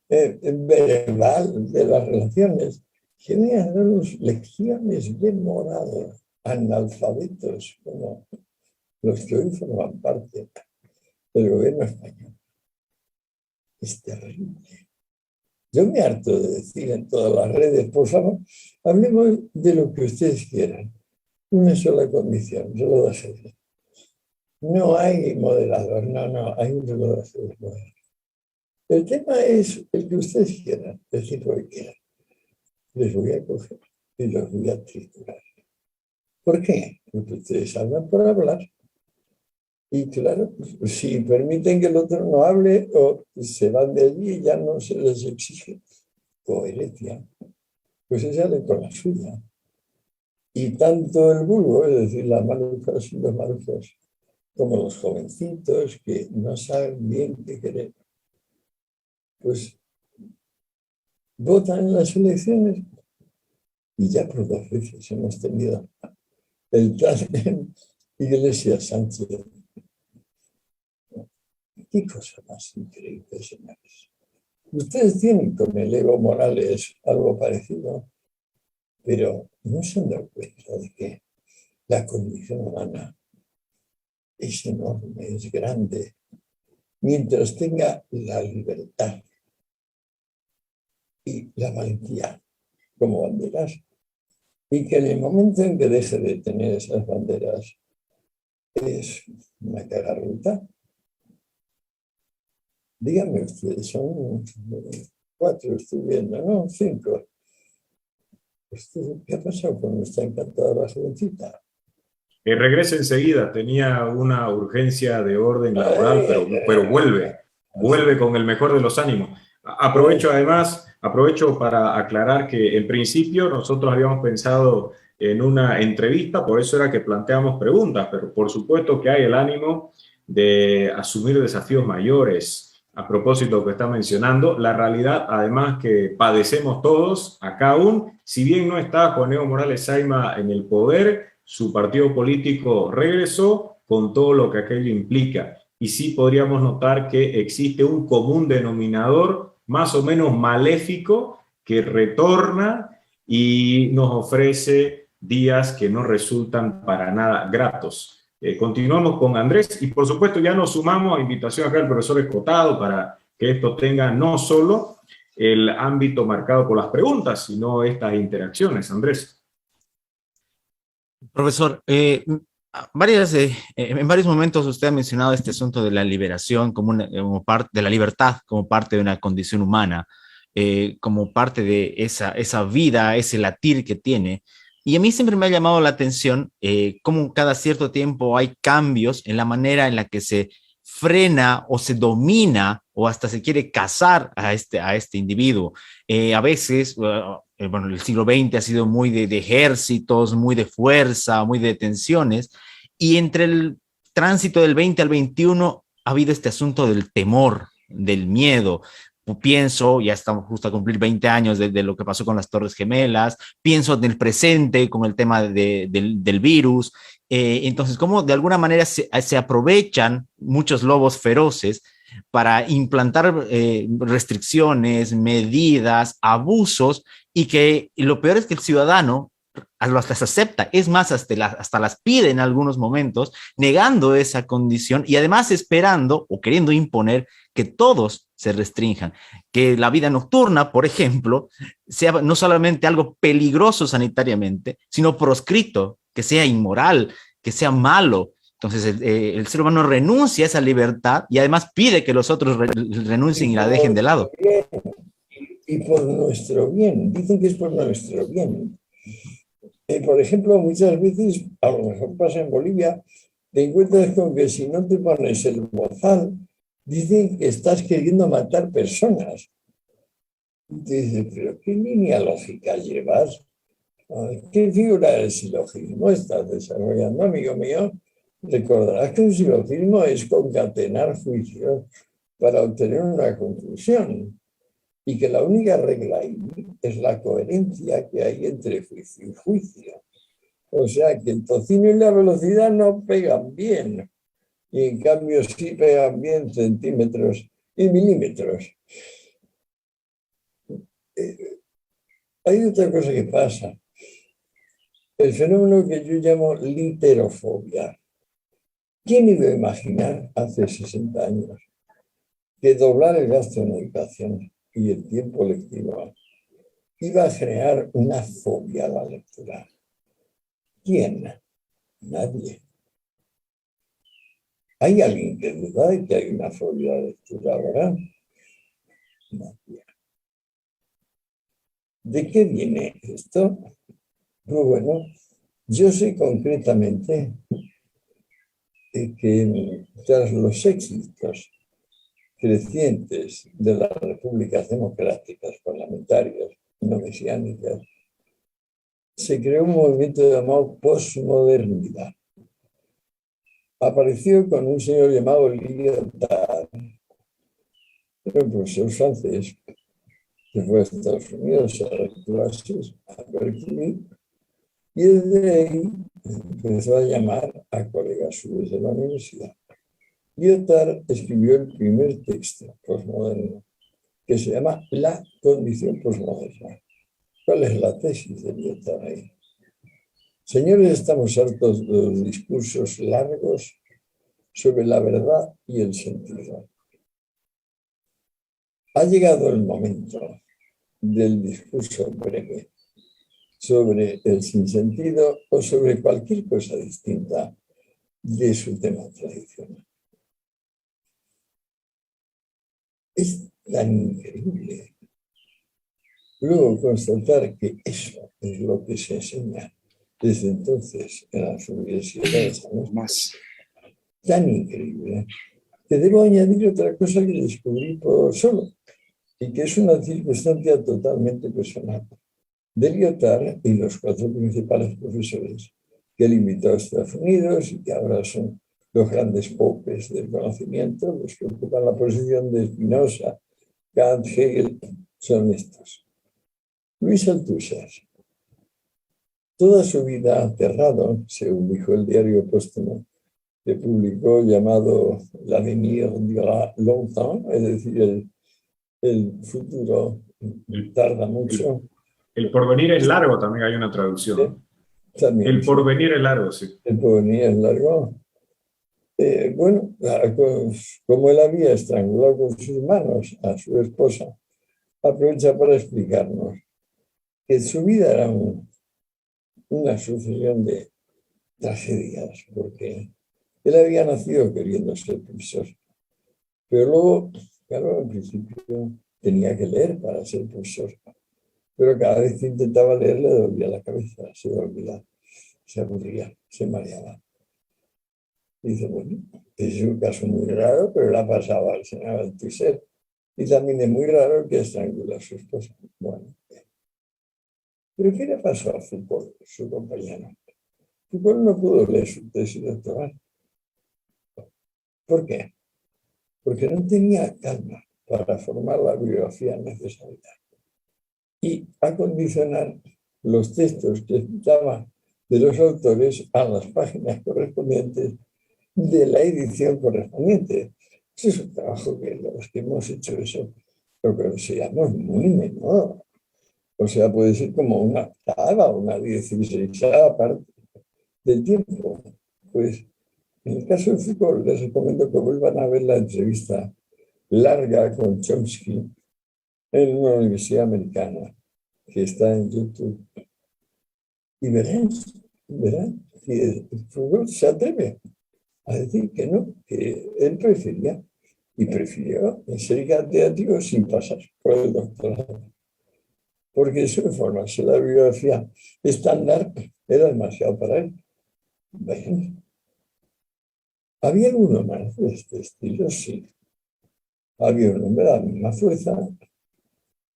verbal de las relaciones, que vengan a darnos lecciones de moral, analfabetos como los que hoy forman parte del gobierno español. Es terrible. Yo me harto de decir en todas las redes: por favor, hablemos de lo que ustedes quieran. Una sola condición, yo lo dejaré. No hay moderador, no, hay un solo moderador. El tema es el que ustedes quieran, decir lo que quieran. Les voy a coger y los voy a triturar. ¿Por qué? Porque ustedes hablan por hablar. Y claro, si permiten que el otro no hable o se van de allí y ya no se les exige coherencia, pues se sale con la suya. Y tanto el vulgo, es decir, las malucas y los malucos, como los jovencitos que no saben bien qué querer, pues votan en las elecciones. Y ya por 2 veces hemos tenido el tándem Iglesias Sánchez. Qué cosa más increíble, señores. Ustedes tienen con el Evo Morales algo parecido, pero no se han dado cuenta de que la condición humana es enorme, es grande, mientras tenga la libertad y la valentía como banderas, y que en el momento en que deje de tener esas banderas es una cagarruta. Díganme ustedes, son 4, estoy viendo, ¿no? 5. ¿Qué ha pasado con nuestra encantadora jovencita? Que regrese enseguida, tenía una urgencia de orden laboral, pero vuelve con el mejor de los ánimos. Aprovecho para aclarar que en principio nosotros habíamos pensado en una entrevista, por eso era que planteamos preguntas, pero por supuesto que hay el ánimo de asumir desafíos mayores. A propósito de lo que está mencionando, la realidad además que padecemos todos, acá aún, si bien no está Juan Evo Morales Saima en el poder, su partido político regresó con todo lo que aquello implica. Y sí podríamos notar que existe un común denominador más o menos maléfico que retorna y nos ofrece días que no resultan para nada gratos. Continuamos con Andrés y por supuesto ya nos sumamos a invitación acá del profesor Escotado para que esto tenga no solo el ámbito marcado por las preguntas, sino estas interacciones. Andrés. Profesor, en varios momentos usted ha mencionado este asunto de la liberación como parte de la libertad, como parte de una condición humana, como parte de esa vida, ese latir que tiene. Y a mí siempre me ha llamado la atención cómo cada cierto tiempo hay cambios en la manera en la que se frena o se domina o hasta se quiere cazar a este individuo. A veces, bueno, el siglo XX ha sido muy de ejércitos, muy de fuerza, muy de tensiones, y entre el tránsito del 20 al 21 ha habido este asunto del temor, del miedo. Pienso, ya estamos justo a cumplir 20 años de lo que pasó con las Torres Gemelas, pienso en el presente con el tema del virus, entonces cómo de alguna manera se aprovechan muchos lobos feroces para implantar restricciones, medidas, abusos, y lo peor es que el ciudadano las acepta, es más, hasta las pide en algunos momentos, negando esa condición y además esperando o queriendo imponer que todos se restrinjan, que la vida nocturna, por ejemplo, sea no solamente algo peligroso sanitariamente, sino proscrito, que sea inmoral, que sea malo. Entonces el ser humano renuncia a esa libertad y además pide que los otros renuncien y la dejen de lado. Y por nuestro bien, dicen que es por nuestro bien. Por ejemplo, muchas veces, a lo mejor pasa en Bolivia, te encuentras con que si no te pones el bozal, dicen que estás queriendo matar personas. Y te dices, pero ¿qué línea lógica llevas? ¿Qué figura del silogismo estás desarrollando, amigo mío? Recordarás que un silogismo es concatenar juicios para obtener una conclusión y que la única regla ahí es la coherencia que hay entre juicio y juicio. O sea que el tocino y la velocidad no pegan bien, y en cambio sí pegan bien centímetros y milímetros. Hay otra cosa que pasa, el fenómeno que yo llamo literofobia. ¿Quién iba a imaginar hace 60 años que doblar el gasto en educación y el tiempo lectivo iba a generar una fobia a la lectura? ¿Quién? Nadie. ¿Hay alguien que duda de que hay una fobia a la lectura ahora? Nadie. ¿De qué viene esto? Pues bueno, yo sé concretamente que tras los éxitos crecientes de las repúblicas democráticas parlamentarias no mesiánicas, se creó un movimiento llamado posmodernidad. Apareció con un señor llamado Lyotard, un profesor francés que fue a Estados Unidos a dar clases a Berkeley, y desde ahí empezó a llamar a colegas suyos de la universidad. Lyotard escribió el primer texto posmoderno, que se llama La condición posmoderna. ¿Cuál es la tesis de Lyotard ahí? Señores, estamos hartos de los discursos largos sobre la verdad y el sentido. Ha llegado el momento del discurso breve sobre el sinsentido o sobre cualquier cosa distinta de su tema tradicional. Es tan increíble luego constatar que eso es lo que se enseña desde entonces en las universidades. Más. Tan increíble que debo añadir otra cosa que descubrí por solo. y que es una circunstancia totalmente personal, de Lyotard y los 4 principales profesores que él invitó a Estados Unidos y que ahora son los grandes popes del conocimiento, los que ocupan la posición de Spinoza, Kant, Hegel, son estos. Louis Althusser, toda su vida aterrado, según dijo el diario póstumo que publicó llamado L'Avenir durera longtemps, es decir, el futuro tarda mucho. El porvenir es largo, también hay una traducción. También, el porvenir es largo, sí. El porvenir es largo. Bueno, como él había estrangulado con sus manos a su esposa, aprovecha para explicarnos que su vida era una sucesión de tragedias, porque él había nacido queriendo ser profesor, pero luego, claro, al principio tenía que leer para ser profesor, pero cada vez que intentaba leer le dolía la cabeza, se dormía, se aburría, se mareaba. Y dice, bueno, es un caso muy raro, pero la pasaba al señor Althusser. Y también es muy raro que estrangula a su esposa. Bueno, pero ¿qué le pasó a Foucault, su compañero? Foucault no pudo leer su tesis doctoral. ¿Por qué? Porque no tenía calma para formar la bibliografía necesaria y acondicionar los textos que citaba de los autores a las páginas correspondientes de la edición correspondiente. Ese es un trabajo que los que hemos hecho eso, lo que consideramos muy menor. O sea, puede ser como una octava o una 16ª parte del tiempo. Pues en el caso de Foucault, les recomiendo que vuelvan a ver la entrevista larga con Chomsky en una universidad americana que está en YouTube. Y verán que Foucault se atreve a decir que no, que él prefería y prefirió ser catedrático sin pasar por el doctorado. Porque su formarse la bibliografía estándar era demasiado para él. Bueno, había alguno más de este estilo, sí. Había un hombre de la misma fuerza,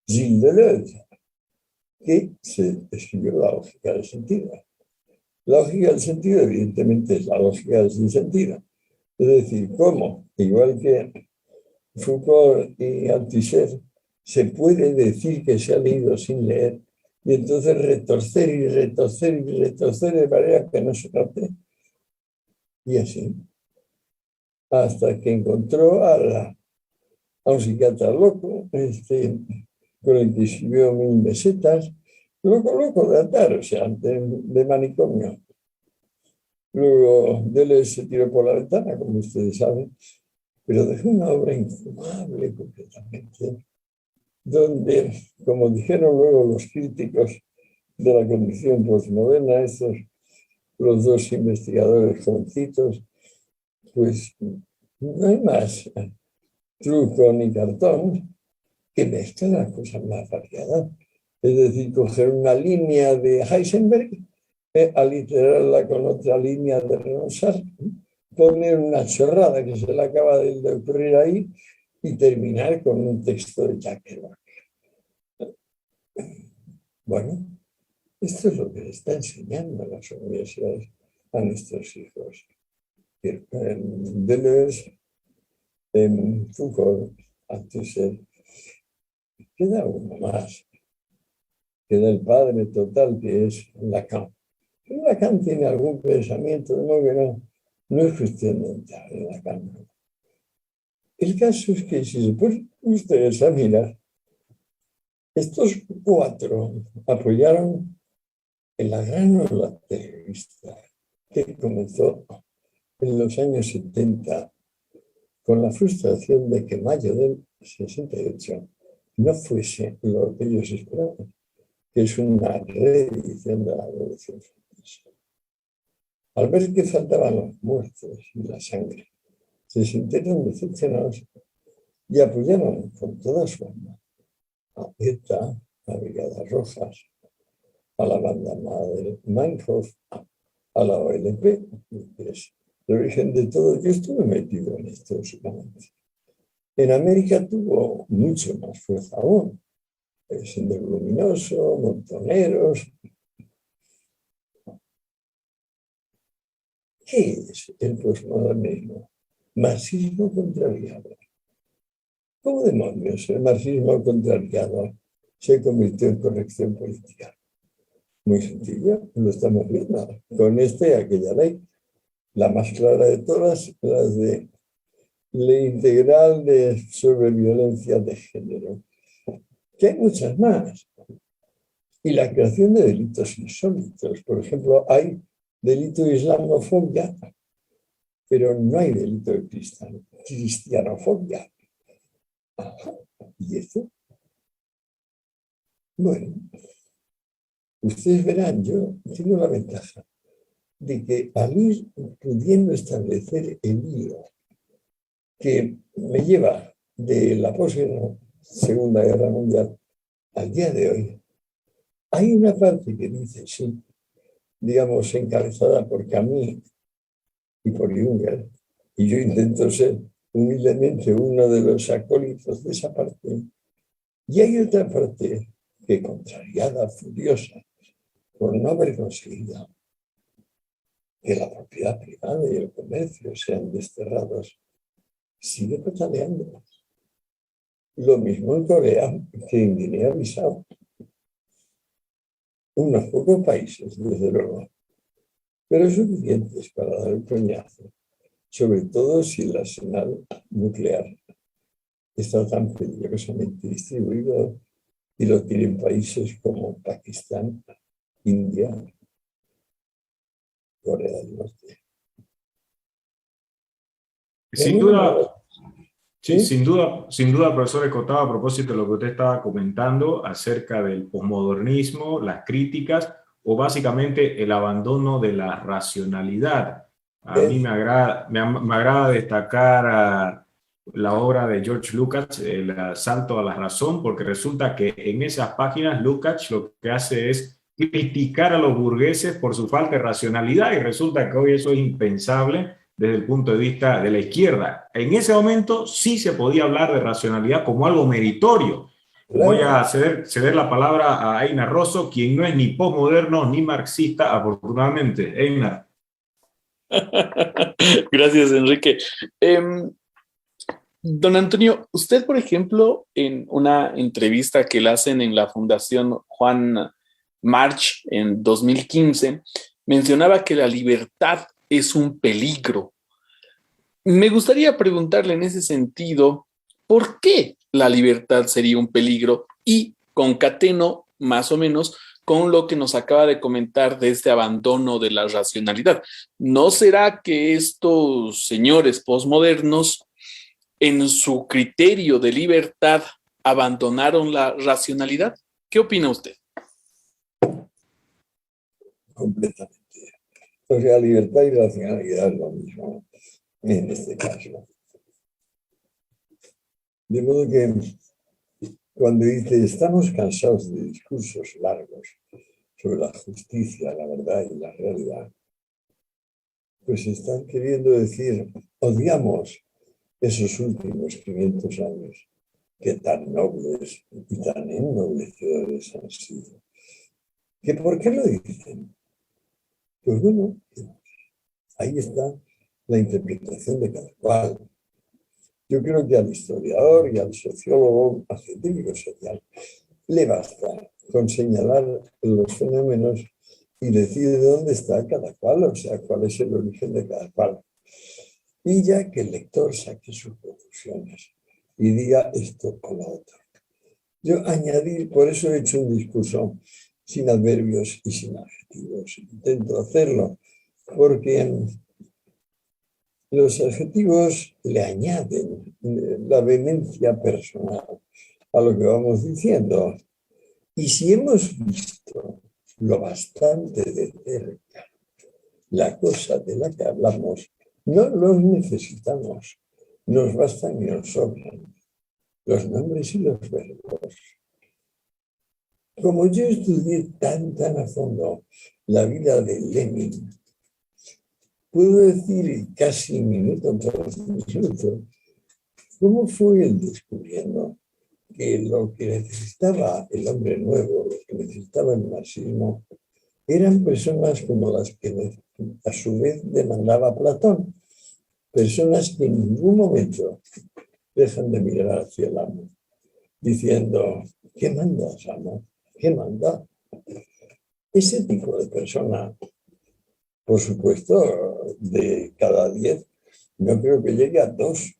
Gilles Deleuze, que se escribió la lógica del sentido. La lógica del sentido, evidentemente, es la lógica del sinsentido. Es decir, cómo, igual que Foucault y Althusser, se puede decir que se ha leído sin leer y entonces retorcer y retorcer y retorcer de manera que no se note. Y así, hasta que encontró a un psiquiatra loco, con el que escribió 1000 mesetas, loco de atar, o sea, de manicomio. Luego Deleuze se tiró por la ventana, como ustedes saben, pero dejó una obra infumable completamente, donde, como dijeron luego los críticos de la condición postmoderna, los 2 investigadores jovencitos, pues no hay más truco ni cartón que mezclan las cosas más variadas. Es decir, coger una línea de Heisenberg, aliterarla con otra línea de Ronsard, poner una chorrada que se le acaba de ocurrir ahí y terminar con un texto de Jacques Kerouac. Bueno, esto es lo que le está enseñando a las universidades a nuestros hijos. Deleuze, Foucault, Althusser, queda uno más. Queda el padre total, que es Lacan. Pero Lacan tiene algún pensamiento, de modo que no es cuestión de entrar en Lacan. El caso es que si se ponen ustedes a mirar, estos 4 apoyaron en la gran ola terrorista que comenzó en los años 70 con la frustración de que mayo del 68 no fuese lo que ellos esperaban, que es una reedición de la Revolución Francesa. Al ver que faltaban los muertos y la sangre, se sintieron decepcionados y apoyaron con toda su alma a ETA, a Brigadas Rojas, a la banda madre Meinhof, a la OLP, que es el origen de todo. Yo estuve metido en esto, básicamente. En América tuvo mucho más fuerza aún. Sendero Luminoso, Montoneros. ¿Qué es el posmodernismo? Marxismo contrariado. ¿Cómo demonios el marxismo contrariado se convirtió en corrección política? Muy sencillo, lo estamos viendo con esta y aquella ley. La más clara de todas, las de ley integral sobre violencia de género. Que hay muchas más. Y la creación de delitos insólitos. Por ejemplo, hay delito de islamofobia, pero no hay delito de cristianofobia. ¿Y esto? Bueno, ustedes verán, yo tengo la ventaja de que al ir pudiendo establecer el hilo que me lleva de la Segunda Guerra Mundial al día de hoy, hay una parte que dice, sí, digamos, encabezada por Camus y por Junger, y yo intento ser humildemente uno de los acólitos de esa parte, y hay otra parte que, contrariada, furiosa, por no haber conseguido que la propiedad privada y el comercio sean desterrados, sigue pataleando. Lo mismo en Corea que en Guinea-Bissau. Unos pocos países, desde luego, pero suficientes para dar el coñazo, sobre todo si el arsenal nuclear está tan peligrosamente distribuido y lo tienen países como Pakistán, India, Corea del Norte. Sin duda, sí, sin duda, profesor Escotado, a propósito de lo que usted estaba comentando acerca del posmodernismo, las críticas o básicamente el abandono de la racionalidad. A mí me agrada destacar la obra de George Lukács, El asalto a la razón, porque resulta que en esas páginas Lukács lo que hace es criticar a los burgueses por su falta de racionalidad y resulta que hoy eso es impensable desde el punto de vista de la izquierda. En ese momento sí se podía hablar de racionalidad como algo meritorio. Claro. Voy a ceder la palabra a Einar Rosso, quien no es ni posmoderno ni marxista, afortunadamente. Einar. Gracias, Enrique. Don Antonio, usted, por ejemplo, en una entrevista que le hacen en la Fundación Juan March en 2015, mencionaba que la libertad es un peligro. Me gustaría preguntarle en ese sentido, ¿por qué la libertad sería un peligro? Y concateno más o menos con lo que nos acaba de comentar de este abandono de la racionalidad. ¿No será que estos señores posmodernos, en su criterio de libertad, abandonaron la racionalidad? ¿Qué opina usted? Completamente. O sea, libertad y racionalidad es lo mismo en este caso. De modo que cuando dice estamos cansados de discursos largos sobre la justicia, la verdad y la realidad, pues están queriendo decir, odiamos esos últimos 500 años que tan nobles y tan ennoblecedores han sido. ¿Que por qué lo dicen? Pues bueno, ahí está la interpretación de cada cual. Yo creo que al historiador y al sociólogo, al científico social, le basta con señalar los fenómenos y decir de dónde está cada cual, o sea, cuál es el origen de cada cual. Y ya que el lector saque sus conclusiones y diga esto o lo otro. Yo añadir, por eso he hecho un discurso sin adverbios y sin adjetivos. Intento hacerlo porque los adjetivos le añaden la vehemencia personal a lo que vamos diciendo. Y si hemos visto lo bastante de cerca la cosa de la que hablamos, no los necesitamos, nos bastan y nos sobran los nombres y los verbos. Como yo estudié tan a fondo la vida de Lenin, puedo decir casi minuto tras minuto ¿Cómo fue él descubriendo que lo que necesitaba el hombre nuevo, lo que necesitaba el marxismo, eran personas como las que a su vez demandaba Platón? Personas que en ningún momento dejan de mirar hacia el amo, diciendo, ¿qué mandas, amo? ¿Qué manda? Ese tipo de persona, por supuesto, de cada 10, no creo que llegue a 2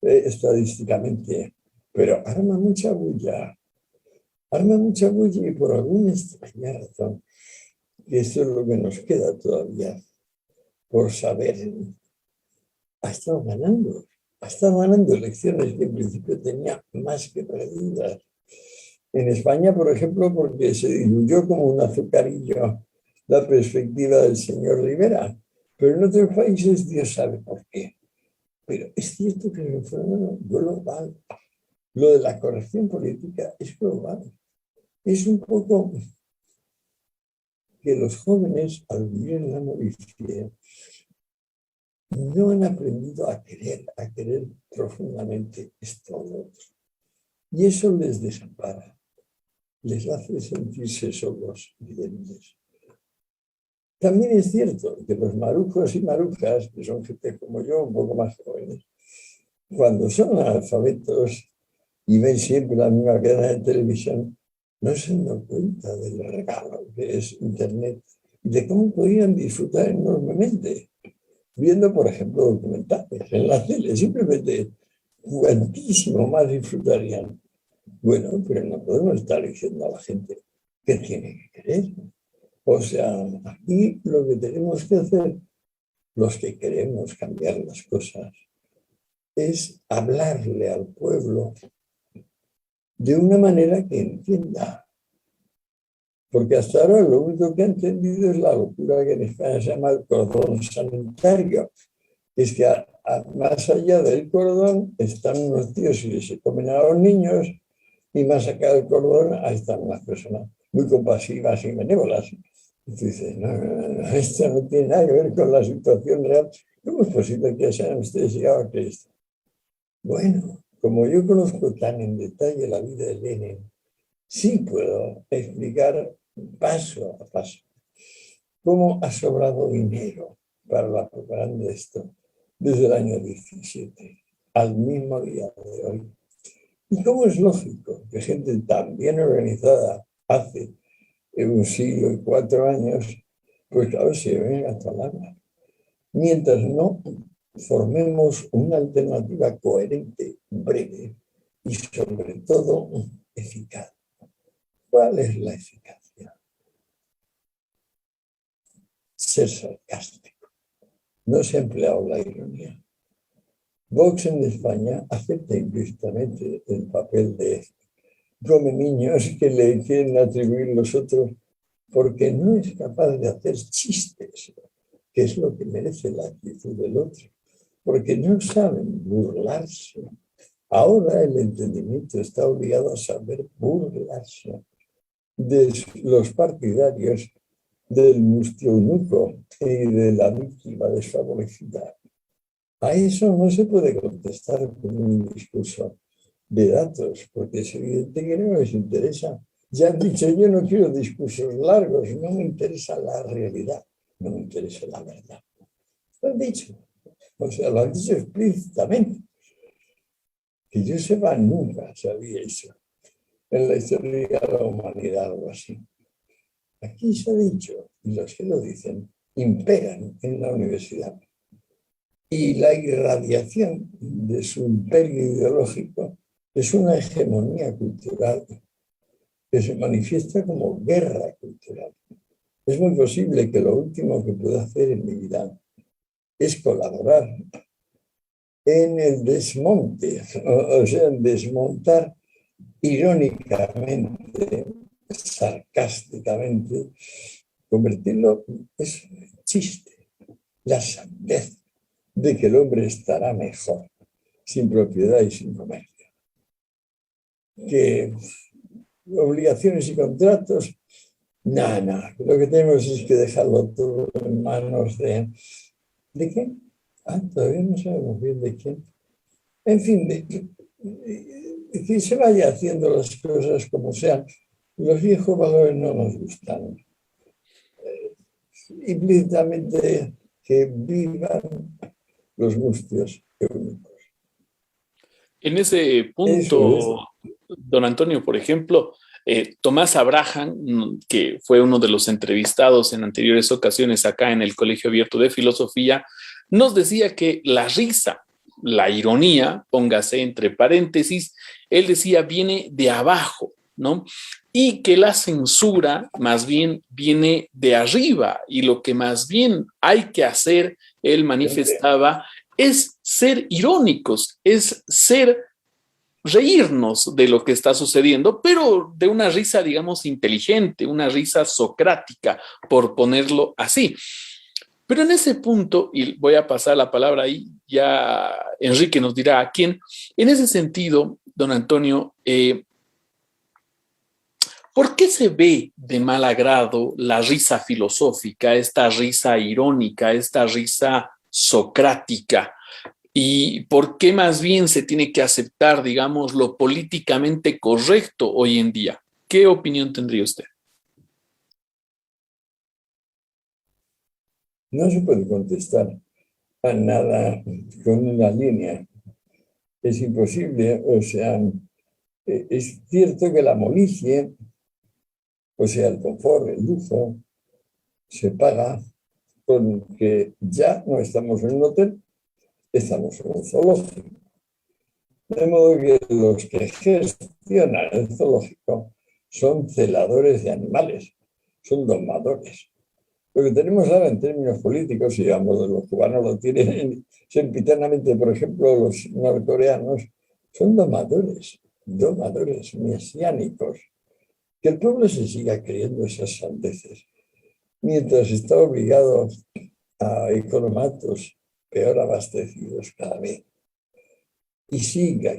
estadísticamente, pero arma mucha bulla y por alguna extraña razón, y eso es lo que nos queda todavía por saber, ha estado ganando elecciones que en principio tenía más que perdidas. En España, por ejemplo, porque se diluyó como un azucarillo la perspectiva del señor Rivera, pero en otros países Dios sabe por qué. Pero es cierto que es un fenómeno global. Lo de la corrección política es global. Es un poco que los jóvenes, al vivir en la novicia, no han aprendido a querer profundamente esto o lo otro. Y eso les desampara, les hace sentirse solos y débiles. También es cierto que los marujos y marujas, que son gente como yo, un poco más jóvenes, cuando son analfabetos y ven siempre la misma cadena de televisión, no se dan cuenta del regalo que es Internet y de cómo podrían disfrutar enormemente viendo, por ejemplo, documentales en la tele. Simplemente cuantísimo más disfrutarían. Bueno, pero no podemos estar diciendo a la gente que tiene que querer. O sea, aquí lo que tenemos que hacer, los que queremos cambiar las cosas, es hablarle al pueblo de una manera que entienda. Porque hasta ahora lo único que ha entendido es la locura que en España se llama el cordón sanitario. Es que más allá del cordón están unos tíos y se comen a los niños, y más acá del cordón ahí están unas personas muy compasivas y benévolas. Y tú dices, no, esto no tiene nada que ver con la situación real. ¿Cómo es posible que sean ustedes llegados a esto? Bueno, como yo conozco tan en detalle la vida de Lenin, sí puedo explicar paso a paso cómo ha sobrado dinero para la propaganda de esto desde el año 17 al mismo día de hoy. Y cómo es lógico que gente tan bien organizada hace un siglo y 4 años, pues claro, se ven hasta larga. Mientras no formemos una alternativa coherente, breve y sobre todo eficaz. ¿Cuál es la eficacia? Ser sarcástico. No se ha empleado la ironía. Vox en España acepta implícitamente el papel de come niños que le quieren atribuir los otros porque no es capaz de hacer chistes, que es lo que merece la actitud del otro, porque no saben burlarse. Ahora el entendimiento está obligado a saber burlarse de los partidarios del mustionuco y de la víctima desfavorecida. A eso no se puede contestar con un discurso de datos, porque es evidente que no les interesa. Ya han dicho, yo no quiero discursos largos, no me interesa la realidad, no me interesa la verdad. Lo han dicho, o sea, lo han dicho explícitamente. Que yo sepa, nunca se había hecho en la historia de la humanidad algo así. Aquí se ha dicho, y los que lo dicen, imperan en la universidad. Y la irradiación de su imperio ideológico es una hegemonía cultural que se manifiesta como guerra cultural. Es muy posible que lo último que pueda hacer en mi vida es colaborar en el desmonte, o sea, en desmontar irónicamente, sarcásticamente, convertirlo en chiste, la sandez de que el hombre estará mejor, sin propiedad y sin comercio. Que obligaciones y contratos, nada, lo que tenemos es que dejarlo todo en manos ¿de quién? Todavía no sabemos bien de quién. En fin, que se vaya haciendo las cosas como sean. Los viejos valores no nos gustan. Implícitamente que vivan los gustos únicos. En ese punto, don Antonio, por ejemplo, Tomás Abraham, que fue uno de los entrevistados en anteriores ocasiones acá en el Colegio Abierto de Filosofía, nos decía que la risa, la ironía, póngase entre paréntesis, él decía viene de abajo, ¿no? Y que la censura más bien viene de arriba y lo que más bien hay que hacer, él manifestaba, es ser irónicos, es reírnos de lo que está sucediendo, pero de una risa, digamos, inteligente, una risa socrática, por ponerlo así. Pero en ese punto, y voy a pasar la palabra ahí, ya Enrique nos dirá a quién, en ese sentido, don Antonio, ¿por qué se ve de mal agrado la risa filosófica, esta risa irónica, esta risa socrática? ¿Y por qué más bien se tiene que aceptar, digamos, lo políticamente correcto hoy en día? ¿Qué opinión tendría usted? No se puede contestar a nada con una línea. Es imposible. O sea, es cierto que la molicie, o sea, el confort, el lujo, se paga con que ya no estamos en un hotel, estamos en un zoológico. De modo que los que gestionan el zoológico son celadores de animales, son domadores. Lo que tenemos ahora en términos políticos, y digamos, los cubanos lo tienen sempiternamente, por ejemplo, los norcoreanos, son domadores mesiánicos. Que el pueblo se siga creyendo esas sandeces, mientras está obligado a economatos peor abastecidos cada vez. Y siga.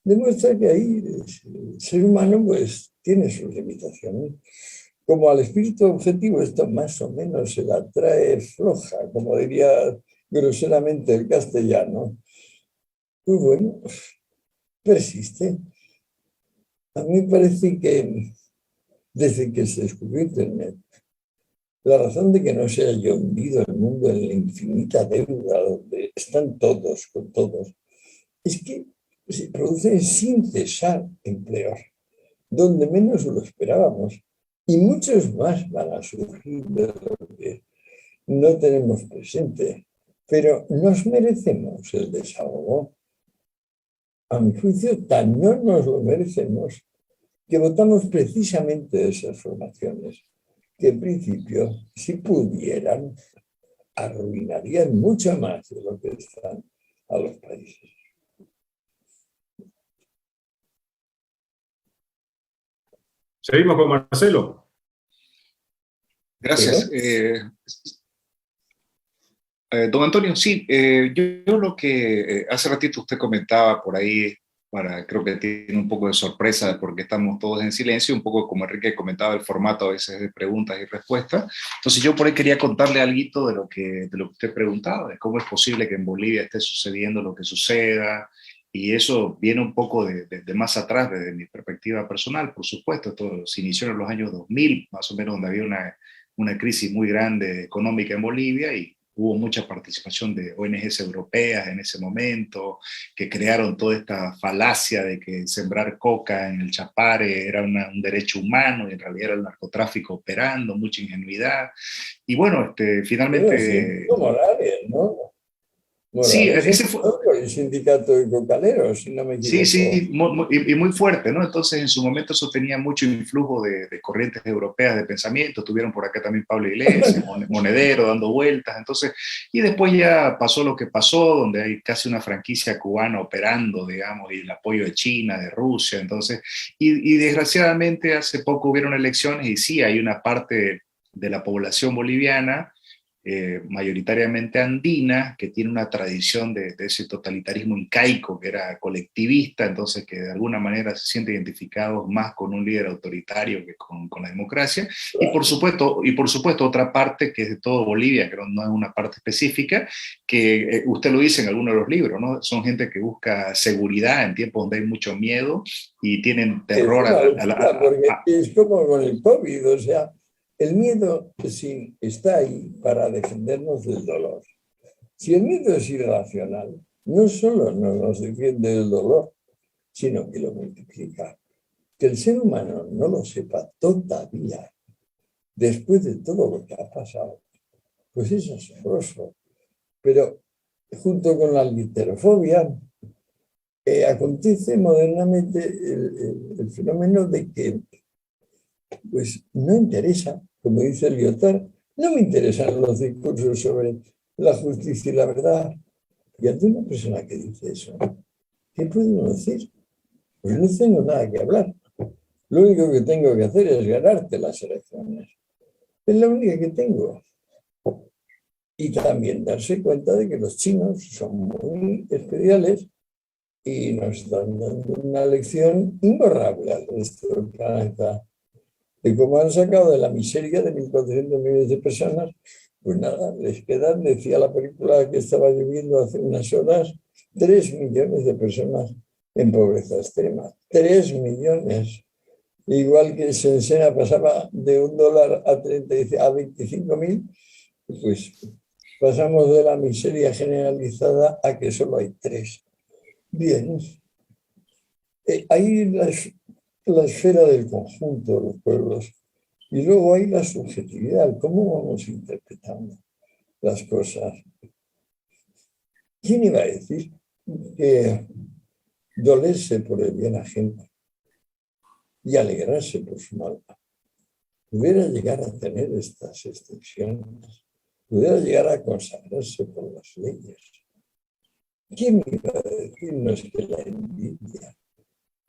Demuestra que ahí el ser humano pues tiene sus limitaciones. Como al espíritu objetivo esto más o menos se la trae floja, como diría groseramente el castellano, pues bueno, persiste. A mí me parece que desde que se descubrió Internet, la razón de que no se haya hundido el mundo en la infinita deuda donde están todos con todos, es que se producen sin cesar empleos, donde menos lo esperábamos. Y muchos más van a surgir de lo que no tenemos presente. Pero nos merecemos el desahogo. A mi juicio, tan no nos lo merecemos que votamos precisamente esas formaciones que en principio, si pudieran, arruinarían mucho más de lo que están a los países. Seguimos con Marcelo. Gracias. Don Antonio, sí, yo lo que hace ratito usted comentaba por ahí, creo que tiene un poco de sorpresa porque estamos todos en silencio, un poco como Enrique comentaba el formato a veces de preguntas y respuestas. Entonces yo por ahí quería contarle algo de lo que usted preguntaba, de cómo es posible que en Bolivia esté sucediendo lo que suceda, y eso viene un poco de más atrás, desde mi perspectiva personal, por supuesto. Todo se inició en los años 2000, más o menos, donde había una crisis muy grande económica en Bolivia, y hubo mucha participación de ONGs europeas en ese momento, que crearon toda esta falacia de que sembrar coca en el Chapare era un derecho humano, y en realidad era el narcotráfico operando, mucha ingenuidad. Y bueno, finalmente... Como Morales, ¿no? Morales, sí, ese fue... el sindicato de cocaleros, si no me equivoco. Sí, y muy fuerte, ¿no? Entonces, en su momento eso tenía mucho influjo de corrientes europeas de pensamiento. Tuvieron por acá también Pablo Iglesias, Monedero, dando vueltas. Entonces, y después ya pasó lo que pasó, donde hay casi una franquicia cubana operando, digamos, y el apoyo de China, de Rusia. Entonces, y desgraciadamente hace poco hubieron elecciones, y sí, hay una parte de la población boliviana mayoritariamente andina, que tiene una tradición de ese totalitarismo incaico que era colectivista, entonces que de alguna manera se siente identificado más con un líder autoritario que con la democracia. Y por supuesto otra parte que es de todo Bolivia, que no es una parte específica, que usted lo dice en algunos de los libros, ¿no? Son gente que busca seguridad en tiempos donde hay mucho miedo y tienen terror porque es como con el COVID, o sea, el miedo sí está ahí para defendernos del dolor. Si el miedo es irracional, no solo no nos defiende del dolor, sino que lo multiplica. Que el ser humano no lo sepa todavía, después de todo lo que ha pasado, pues es asombroso. Pero junto con la literofobia, acontece modernamente el fenómeno de que pues no interesa, como dice Lyotard, no me interesan los discursos sobre la justicia y la verdad. Y ante una persona que dice eso, ¿qué puede uno decir? Pues no tengo nada que hablar. Lo único que tengo que hacer es ganarte las elecciones. Es la única que tengo. Y también darse cuenta de que los chinos son muy especiales y nos están dando una lección imborrable al resto del planeta. De cómo han sacado de la miseria de 1.400 millones de personas, pues nada, les quedan, decía la película que estaba lloviendo hace unas horas, 3 millones de personas en pobreza extrema. 3 millones. Igual que Sensena pasaba de $1 a 25.000, pues pasamos de la miseria generalizada a que solo hay 3. Bien. Hay la esfera del conjunto de los pueblos y luego hay la subjetividad, cómo vamos interpretando las cosas. ¿Quién iba a decir que dolerse por el bien ajeno y alegrarse por su mal pudiera llegar a tener estas extensiones, pudiera llegar a consagrarse por las leyes? ¿Quién iba a decirnos que la envidia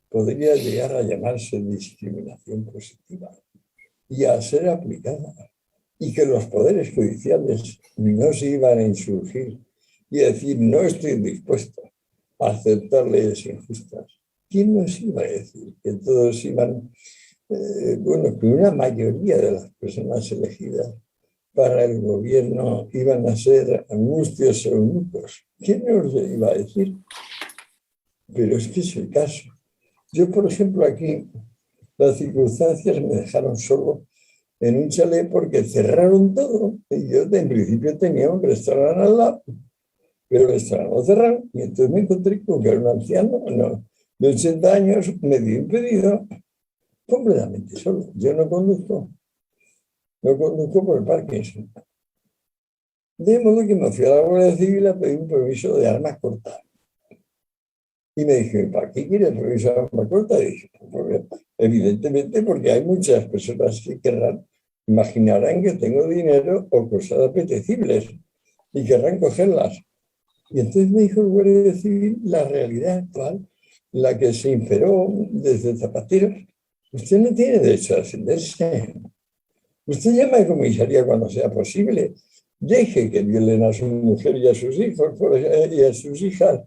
podría llegar a llamarse discriminación positiva y a ser aplicada, y que los poderes judiciales no se iban a insurgir y a decir no estoy dispuesto a aceptar leyes injustas? ¿Quién nos iba a decir que todos iban, que una mayoría de las personas elegidas para el gobierno iban a ser angustios o eunucos? ¿Quién nos lo iba a decir? Pero es que es el caso. Yo, por ejemplo, aquí las circunstancias me dejaron solo en un chalet porque cerraron todo. Y yo, en principio, tenía un restaurante al lado, pero el restaurante lo cerraron. Y entonces me encontré con que era un anciano de 80 años, medio impedido, completamente solo. Yo no conduzco por el Parkinson. De modo que me fui a la Guardia Civil a pedir un permiso de armas cortas. Y me dije, ¿para qué quieres permiso de armas cortas? Y dije, evidentemente porque hay muchas personas que imaginarán que tengo dinero o cosas apetecibles y querrán cogerlas. Y entonces me dijo el Guardia Civil la realidad actual, la que se inferó desde Zapatero. Usted no tiene derecho a defenderse. Usted llama a comisaría cuando sea posible. Deje que violen a su mujer y a sus hijos y a sus hijas.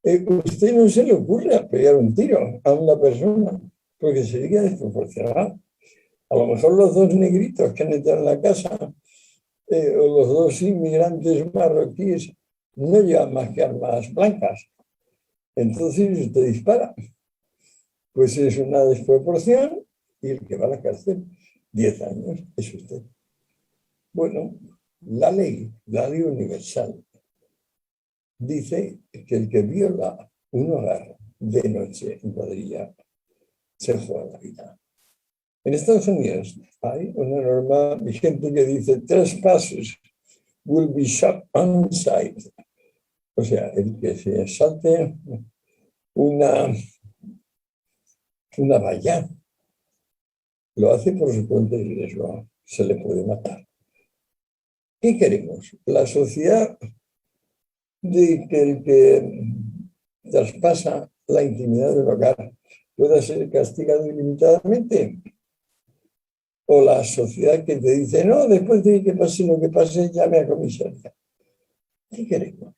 Usted no se le ocurre pegar un tiro a una persona porque sería desproporcionado. A lo mejor los 2 negritos que han entrado en la casa o los 2 inmigrantes marroquíes no llevan más que armas blancas. Entonces usted dispara. Pues es una desproporción y el que va a la cárcel 10 años es usted. Bueno, la ley universal, dice que el que viola un hogar de noche en cuadrilla se juega la vida. En Estados Unidos hay una norma vigente que dice trespassers will be shot on sight. O sea, el que se salte una valla lo hace por su cuenta y riesgo. Se le puede matar. ¿Qué queremos? La sociedad de que el que traspasa la intimidad del hogar pueda ser castigado ilimitadamente. o la sociedad que te dice, no, después de que pase lo que pase, llame a comisaría. ¿Qué queremos?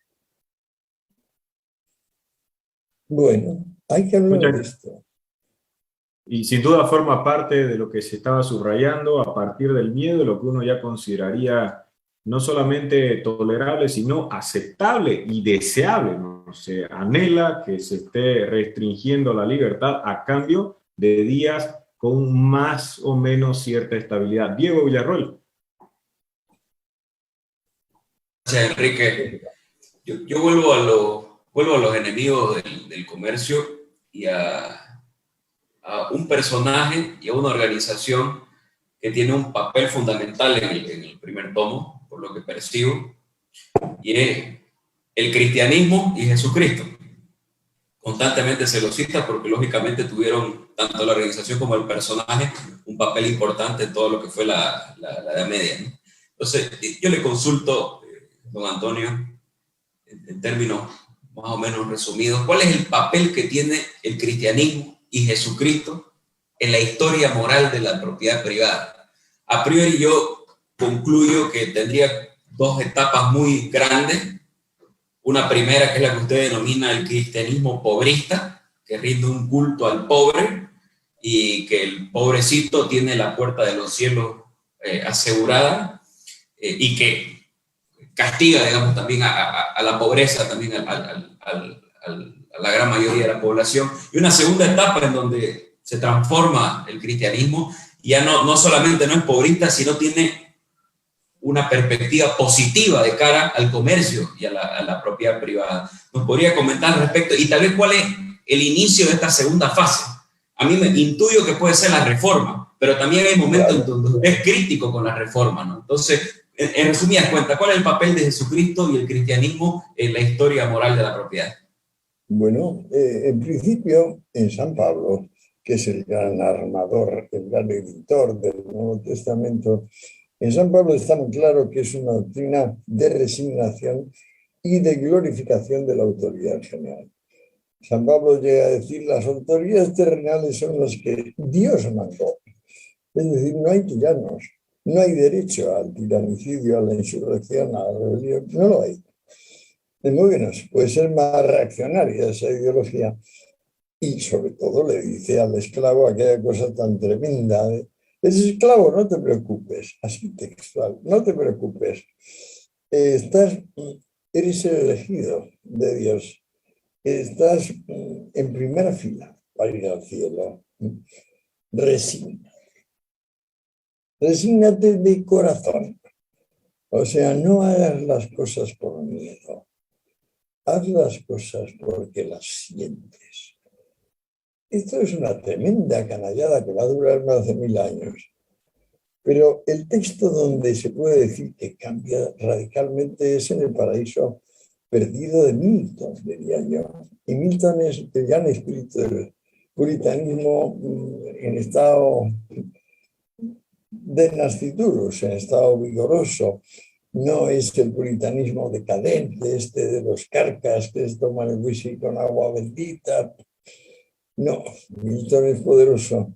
Bueno, hay que hablar de esto. Y sin duda forma parte de lo que se estaba subrayando a partir del miedo, lo que uno ya consideraría no solamente tolerable, sino aceptable y deseable, ¿no? Se anhela que se esté restringiendo la libertad a cambio de días con más o menos cierta estabilidad. Diego Villarroel. Gracias, Enrique. Yo vuelvo a los enemigos del comercio y a un personaje y a una organización que tiene un papel fundamental en el primer tomo, por lo que percibo, y es el cristianismo y Jesucristo. Constantemente se lo cita porque lógicamente tuvieron, tanto la organización como el personaje, un papel importante en todo lo que fue la Edad Media, ¿no? Entonces, yo le consulto, don Antonio, en términos más o menos resumidos, ¿cuál es el papel que tiene el cristianismo y Jesucristo en la historia moral de la propiedad privada? A priori yo concluyo que tendría dos etapas muy grandes. Una primera, que es la que usted denomina el cristianismo pobrista, que rinde un culto al pobre y que el pobrecito tiene la puerta de los cielos asegurada, y que castiga, digamos, también a la pobreza, también a la gran mayoría de la población. Y una segunda etapa en donde se transforma el cristianismo, y ya no solamente no es pobrista, sino tiene una perspectiva positiva de cara al comercio y a la propiedad privada. ¿Nos podría comentar al respecto? Y tal vez cuál es el inicio de esta segunda fase. A mí me intuyo que puede ser la reforma, pero también hay momentos en donde es crítico con la reforma, ¿no? Entonces, en resumidas cuentas, ¿cuál es el papel de Jesucristo y el cristianismo en la historia moral de la propiedad? Bueno, en principio, en San Pablo, que es el gran armador, el gran editor del Nuevo Testamento, en San Pablo está muy claro que es una doctrina de resignación y de glorificación de la autoridad general. San Pablo llega a decir, las autoridades terrenales son las que Dios mandó. Es decir, no hay tiranos, no hay derecho al tiranicidio, a la insurrección, a la rebelión, no lo hay. Es muy bien, puede ser más reaccionaria esa ideología. Y sobre todo le dice al esclavo aquella cosa tan tremenda de, es esclavo, no te preocupes, así textual, no te preocupes. Eres el elegido de Dios, estás en primera fila para ir al cielo. Resígnate de corazón. O sea, no hagas las cosas por miedo, haz las cosas porque las sientes. Esto es una tremenda canallada que va a durar más de 1000 años. Pero el texto donde se puede decir que cambia radicalmente es en El paraíso perdido de Milton, diría yo. Y Milton es el gran espíritu del puritanismo en estado de nasciturus, en estado vigoroso. No es el puritanismo decadente, de los carcas que toman el whisky con agua bendita. No, Milton es poderoso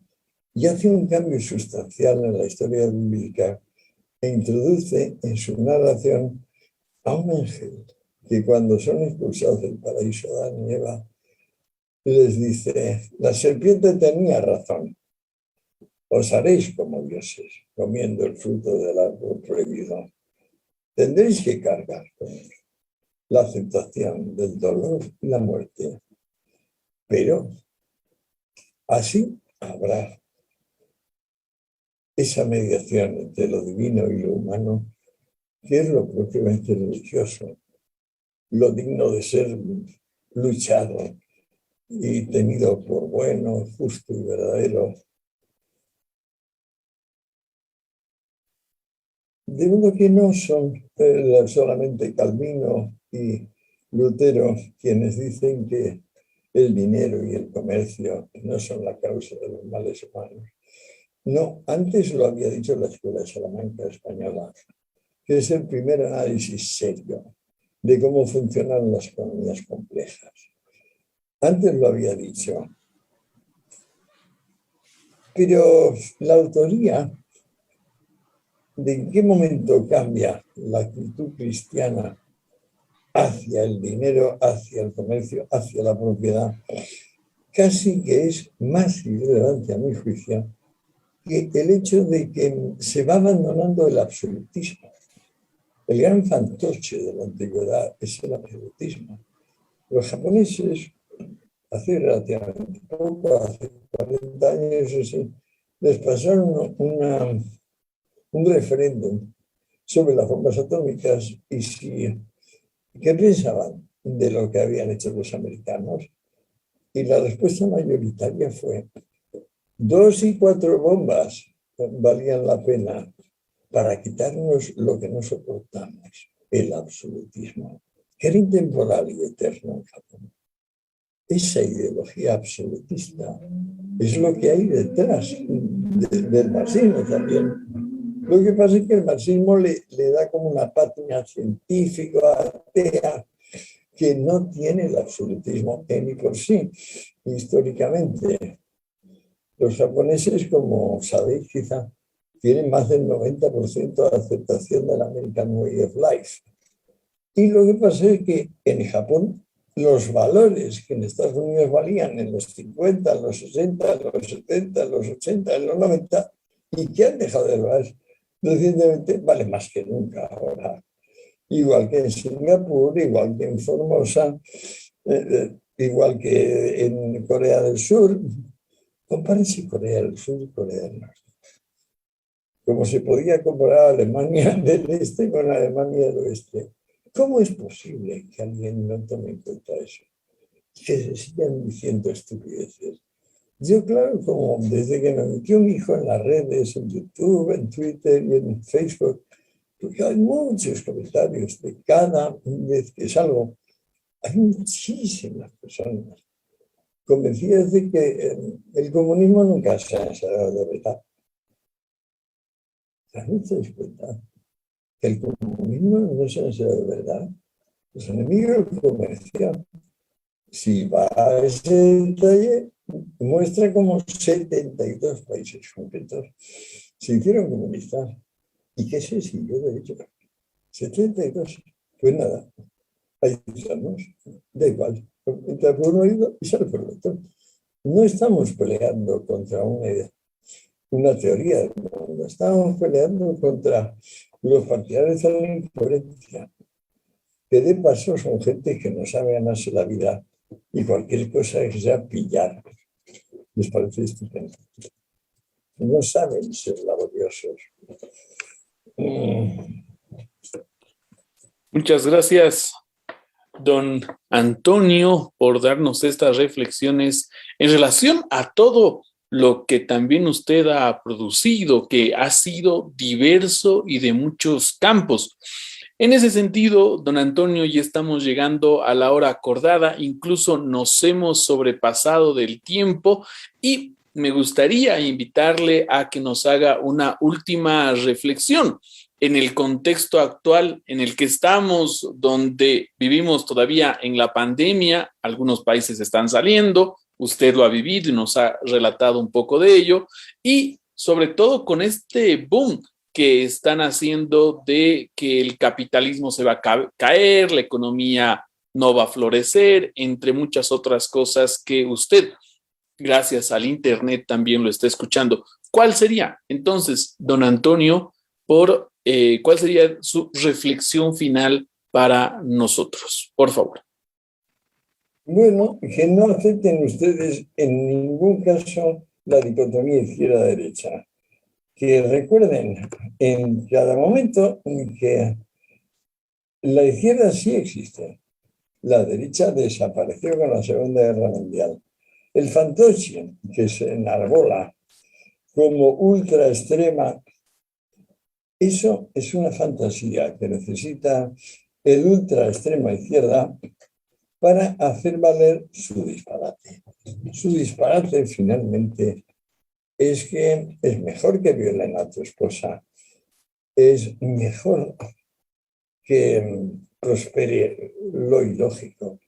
y hace un cambio sustancial en la historia bíblica e introduce en su narración a un ángel que cuando son expulsados del paraíso Adán y Eva les dice, la serpiente tenía razón, os haréis como dioses comiendo el fruto del árbol prohibido. Tendréis que cargar con la aceptación del dolor y la muerte, pero así habrá esa mediación entre lo divino y lo humano, que es lo propiamente religioso, lo digno de ser luchado y tenido por bueno, justo y verdadero. De modo que no son solamente Calvino y Lutero quienes dicen que el dinero y el comercio no son la causa de los males humanos. No, antes lo había dicho la Escuela de Salamanca Española, que es el primer análisis serio de cómo funcionan las economías complejas. Antes lo había dicho. Pero la autoría de en qué momento cambia la actitud cristiana hacia el dinero, hacia el comercio, hacia la propiedad, casi que es más irrelevante a mi juicio que el hecho de que se va abandonando el absolutismo. El gran fantoche de la antigüedad es el absolutismo. Los japoneses, hace relativamente poco, hace 40 años o así, les pasaron un referéndum sobre las bombas atómicas y si, qué pensaban de lo que habían hecho los americanos. Y la respuesta mayoritaria fue 2 y 4 bombas valían la pena para quitarnos lo que no soportamos, el absolutismo, que era intemporal y eterno en Japón. Esa ideología absolutista es lo que hay detrás del marxismo también. Lo que pasa es que el marxismo le da como una pátina científica, atea, que no tiene el absolutismo en y por sí. Históricamente, los japoneses, como sabéis quizá, tienen más del 90% de aceptación del American Way of Life. Y lo que pasa es que en Japón los valores que en Estados Unidos valían en los 50, en los 60, en los 70, en los 80, en los 90, y que han dejado de valer recientemente, vale más que nunca ahora. Igual que en Singapur, igual que en Formosa, igual que en Corea del Sur. Compárense Corea del Sur y Corea del Norte. Como se podía comparar Alemania del Este con Alemania del Oeste. ¿Cómo es posible que alguien no tome en cuenta eso? Que se sigan diciendo estupideces. Yo, claro, como desde que me metió mi hijo en las redes, en YouTube, en Twitter y en Facebook, porque hay muchos comentarios de cada vez que salgo. Hay muchísimas personas convencidas de que el comunismo nunca se ha enseñado de verdad. ¿No te das cuenta? Que el comunismo no se ha enseñado de verdad. Los enemigos del comercio, si va a ese detalle, muestra como 72 países concretos se hicieron comunistas. ¿Y qué se siguió de ello? 72. Pues nada, ahí estamos, da igual. Entra por un oído y sale por el otro. No estamos peleando contra una teoría del mundo, estamos peleando contra los partidarios de la incoherencia, que de paso son gente que no sabe ganarse la vida y cualquier cosa que sea pillar. Les parece estupendo. No saben ser laboriosos. Muchas gracias, don Antonio, por darnos estas reflexiones en relación a todo lo que también usted ha producido, que ha sido diverso y de muchos campos. En ese sentido, don Antonio, ya estamos llegando a la hora acordada, incluso nos hemos sobrepasado del tiempo y me gustaría invitarle a que nos haga una última reflexión en el contexto actual en el que estamos, donde vivimos todavía en la pandemia. Algunos países están saliendo, usted lo ha vivido y nos ha relatado un poco de ello, y sobre todo con este boom que están haciendo de que el capitalismo se va a caer, la economía no va a florecer, entre muchas otras cosas que usted, gracias al Internet, también lo está escuchando. ¿Cuál sería, entonces, don Antonio, cuál sería su reflexión final para nosotros? Por favor. Bueno, que no acepten ustedes en ningún caso la dicotomía izquierda-derecha. Que recuerden en cada momento que la izquierda sí existe. La derecha desapareció con la Segunda Guerra Mundial. El fantoche que se enarbola como ultra extrema, eso es una fantasía que necesita el ultra extrema izquierda para hacer valer su disparate. Su disparate finalmente es que es mejor que violen a tu esposa, es mejor que prospere lo ilógico.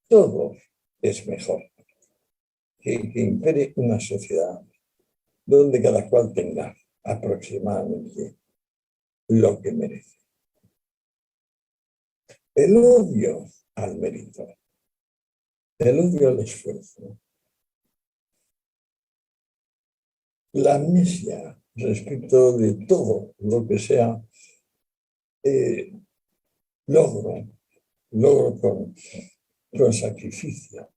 Todo es mejor que impere una sociedad donde cada cual tenga aproximadamente lo que merece. El odio al mérito, el odio al esfuerzo, la amnesia respecto de todo lo que sea logro con sacrificio.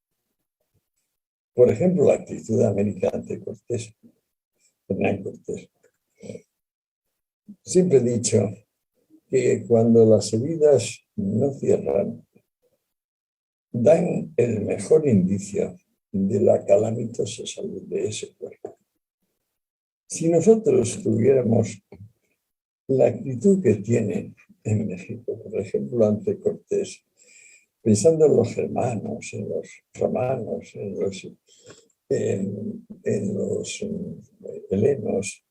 Por ejemplo, la actitud de América ante Cortés, Hernán Cortés. Siempre he dicho que cuando las heridas no cierran, dan el mejor indicio de la calamitosa salud de ese cuerpo. Si nosotros tuviéramos la actitud que tienen en México, por ejemplo, ante Cortés, pensando en los germanos, en los romanos, en los helenos,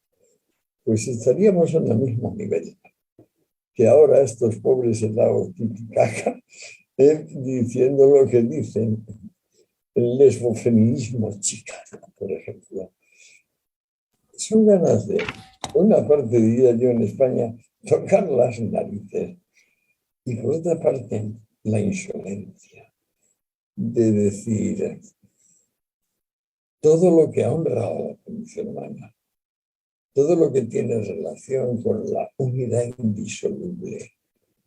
pues estaríamos en el mismo nivel que ahora estos pobres helados Titicaca, diciendo lo que dicen, el lesbofeminismo chicano, por ejemplo. Son ganas de, por una parte, diría yo en España, tocar las narices, y por otra parte, la insolencia de decir todo lo que ha honrado a la condición humana, todo lo que tiene relación con la unidad indisoluble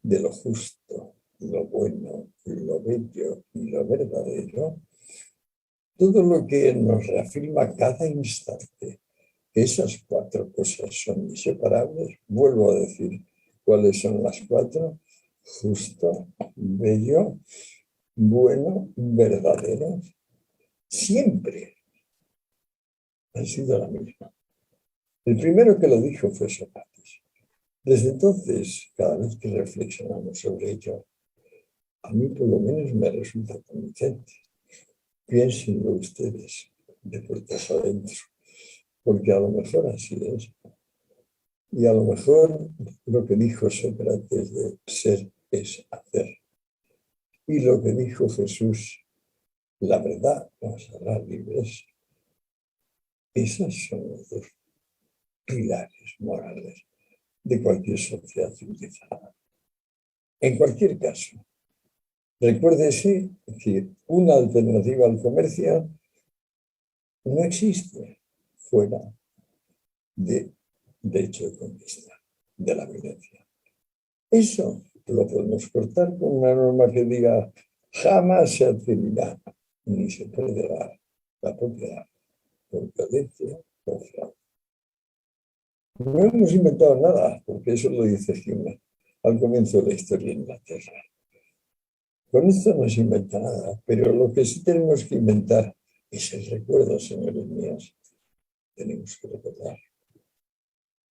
de lo justo, lo bueno, lo bello y lo verdadero, todo lo que nos reafirma cada instante que esas cuatro cosas son inseparables. Vuelvo a decir cuáles son las cuatro: justo, bello, bueno, verdadero. Siempre ha sido la misma. El primero que lo dijo fue Sócrates. Desde entonces, cada vez que reflexionamos sobre ello, a mí por lo menos me resulta convincente. Piénsenlo ustedes de puertas adentro, porque a lo mejor así es. Y a lo mejor lo que dijo Sócrates de ser es hacer. Y lo que dijo Jesús, la verdad nos hará libres. Esas son los dos pilares morales de cualquier sociedad civilizada. En cualquier caso, recuérdese que una alternativa al comercio no existe fuera de hecho de conquista, de la violencia. Eso lo podemos cortar con una norma que diga jamás se adquirirá ni se puede dar la propiedad por violencia o fraude. No hemos inventado nada, porque eso lo dice Hume al comienzo de la historia de Inglaterra. Con esto no se inventa nada, pero lo que sí tenemos que inventar es el recuerdo, señores míos. Tenemos que recordar.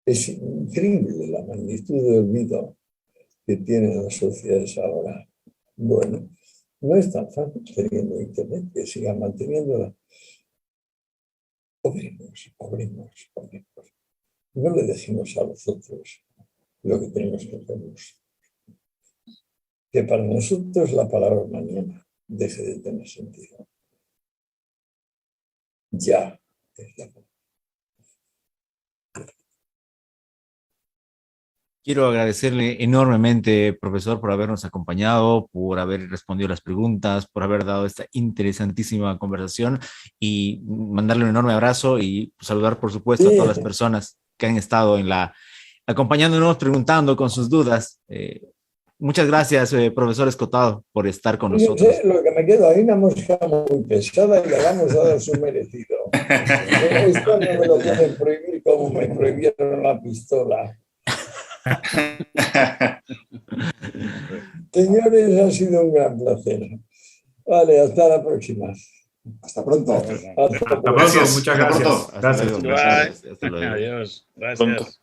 Es increíble la magnitud de olvido que tienen las sociedades ahora. Bueno, no es tan fácil teniendo Internet que siga manteniéndola. Obremos. No le decimos a los otros lo que tenemos que hacer nosotros. Que para nosotros la palabra mañana deje de tener sentido. Ya es la palabra. Quiero agradecerle enormemente, profesor, por habernos acompañado, por haber respondido las preguntas, por haber dado esta interesantísima conversación y mandarle un enorme abrazo y saludar, por supuesto, a todas las personas que han estado acompañándonos, preguntando con sus dudas. Muchas gracias, profesor Escotado, por estar con nosotros. Lo que me quedo ahí, una mosca muy pesada y le vamos a dar su merecido. Esto no me lo pueden prohibir como me prohibieron la pistola. Señores, ha sido un gran placer. Vale, hasta la próxima. Hasta pronto. Hasta pronto. Muchas gracias. Hasta luego. Adiós. Gracias.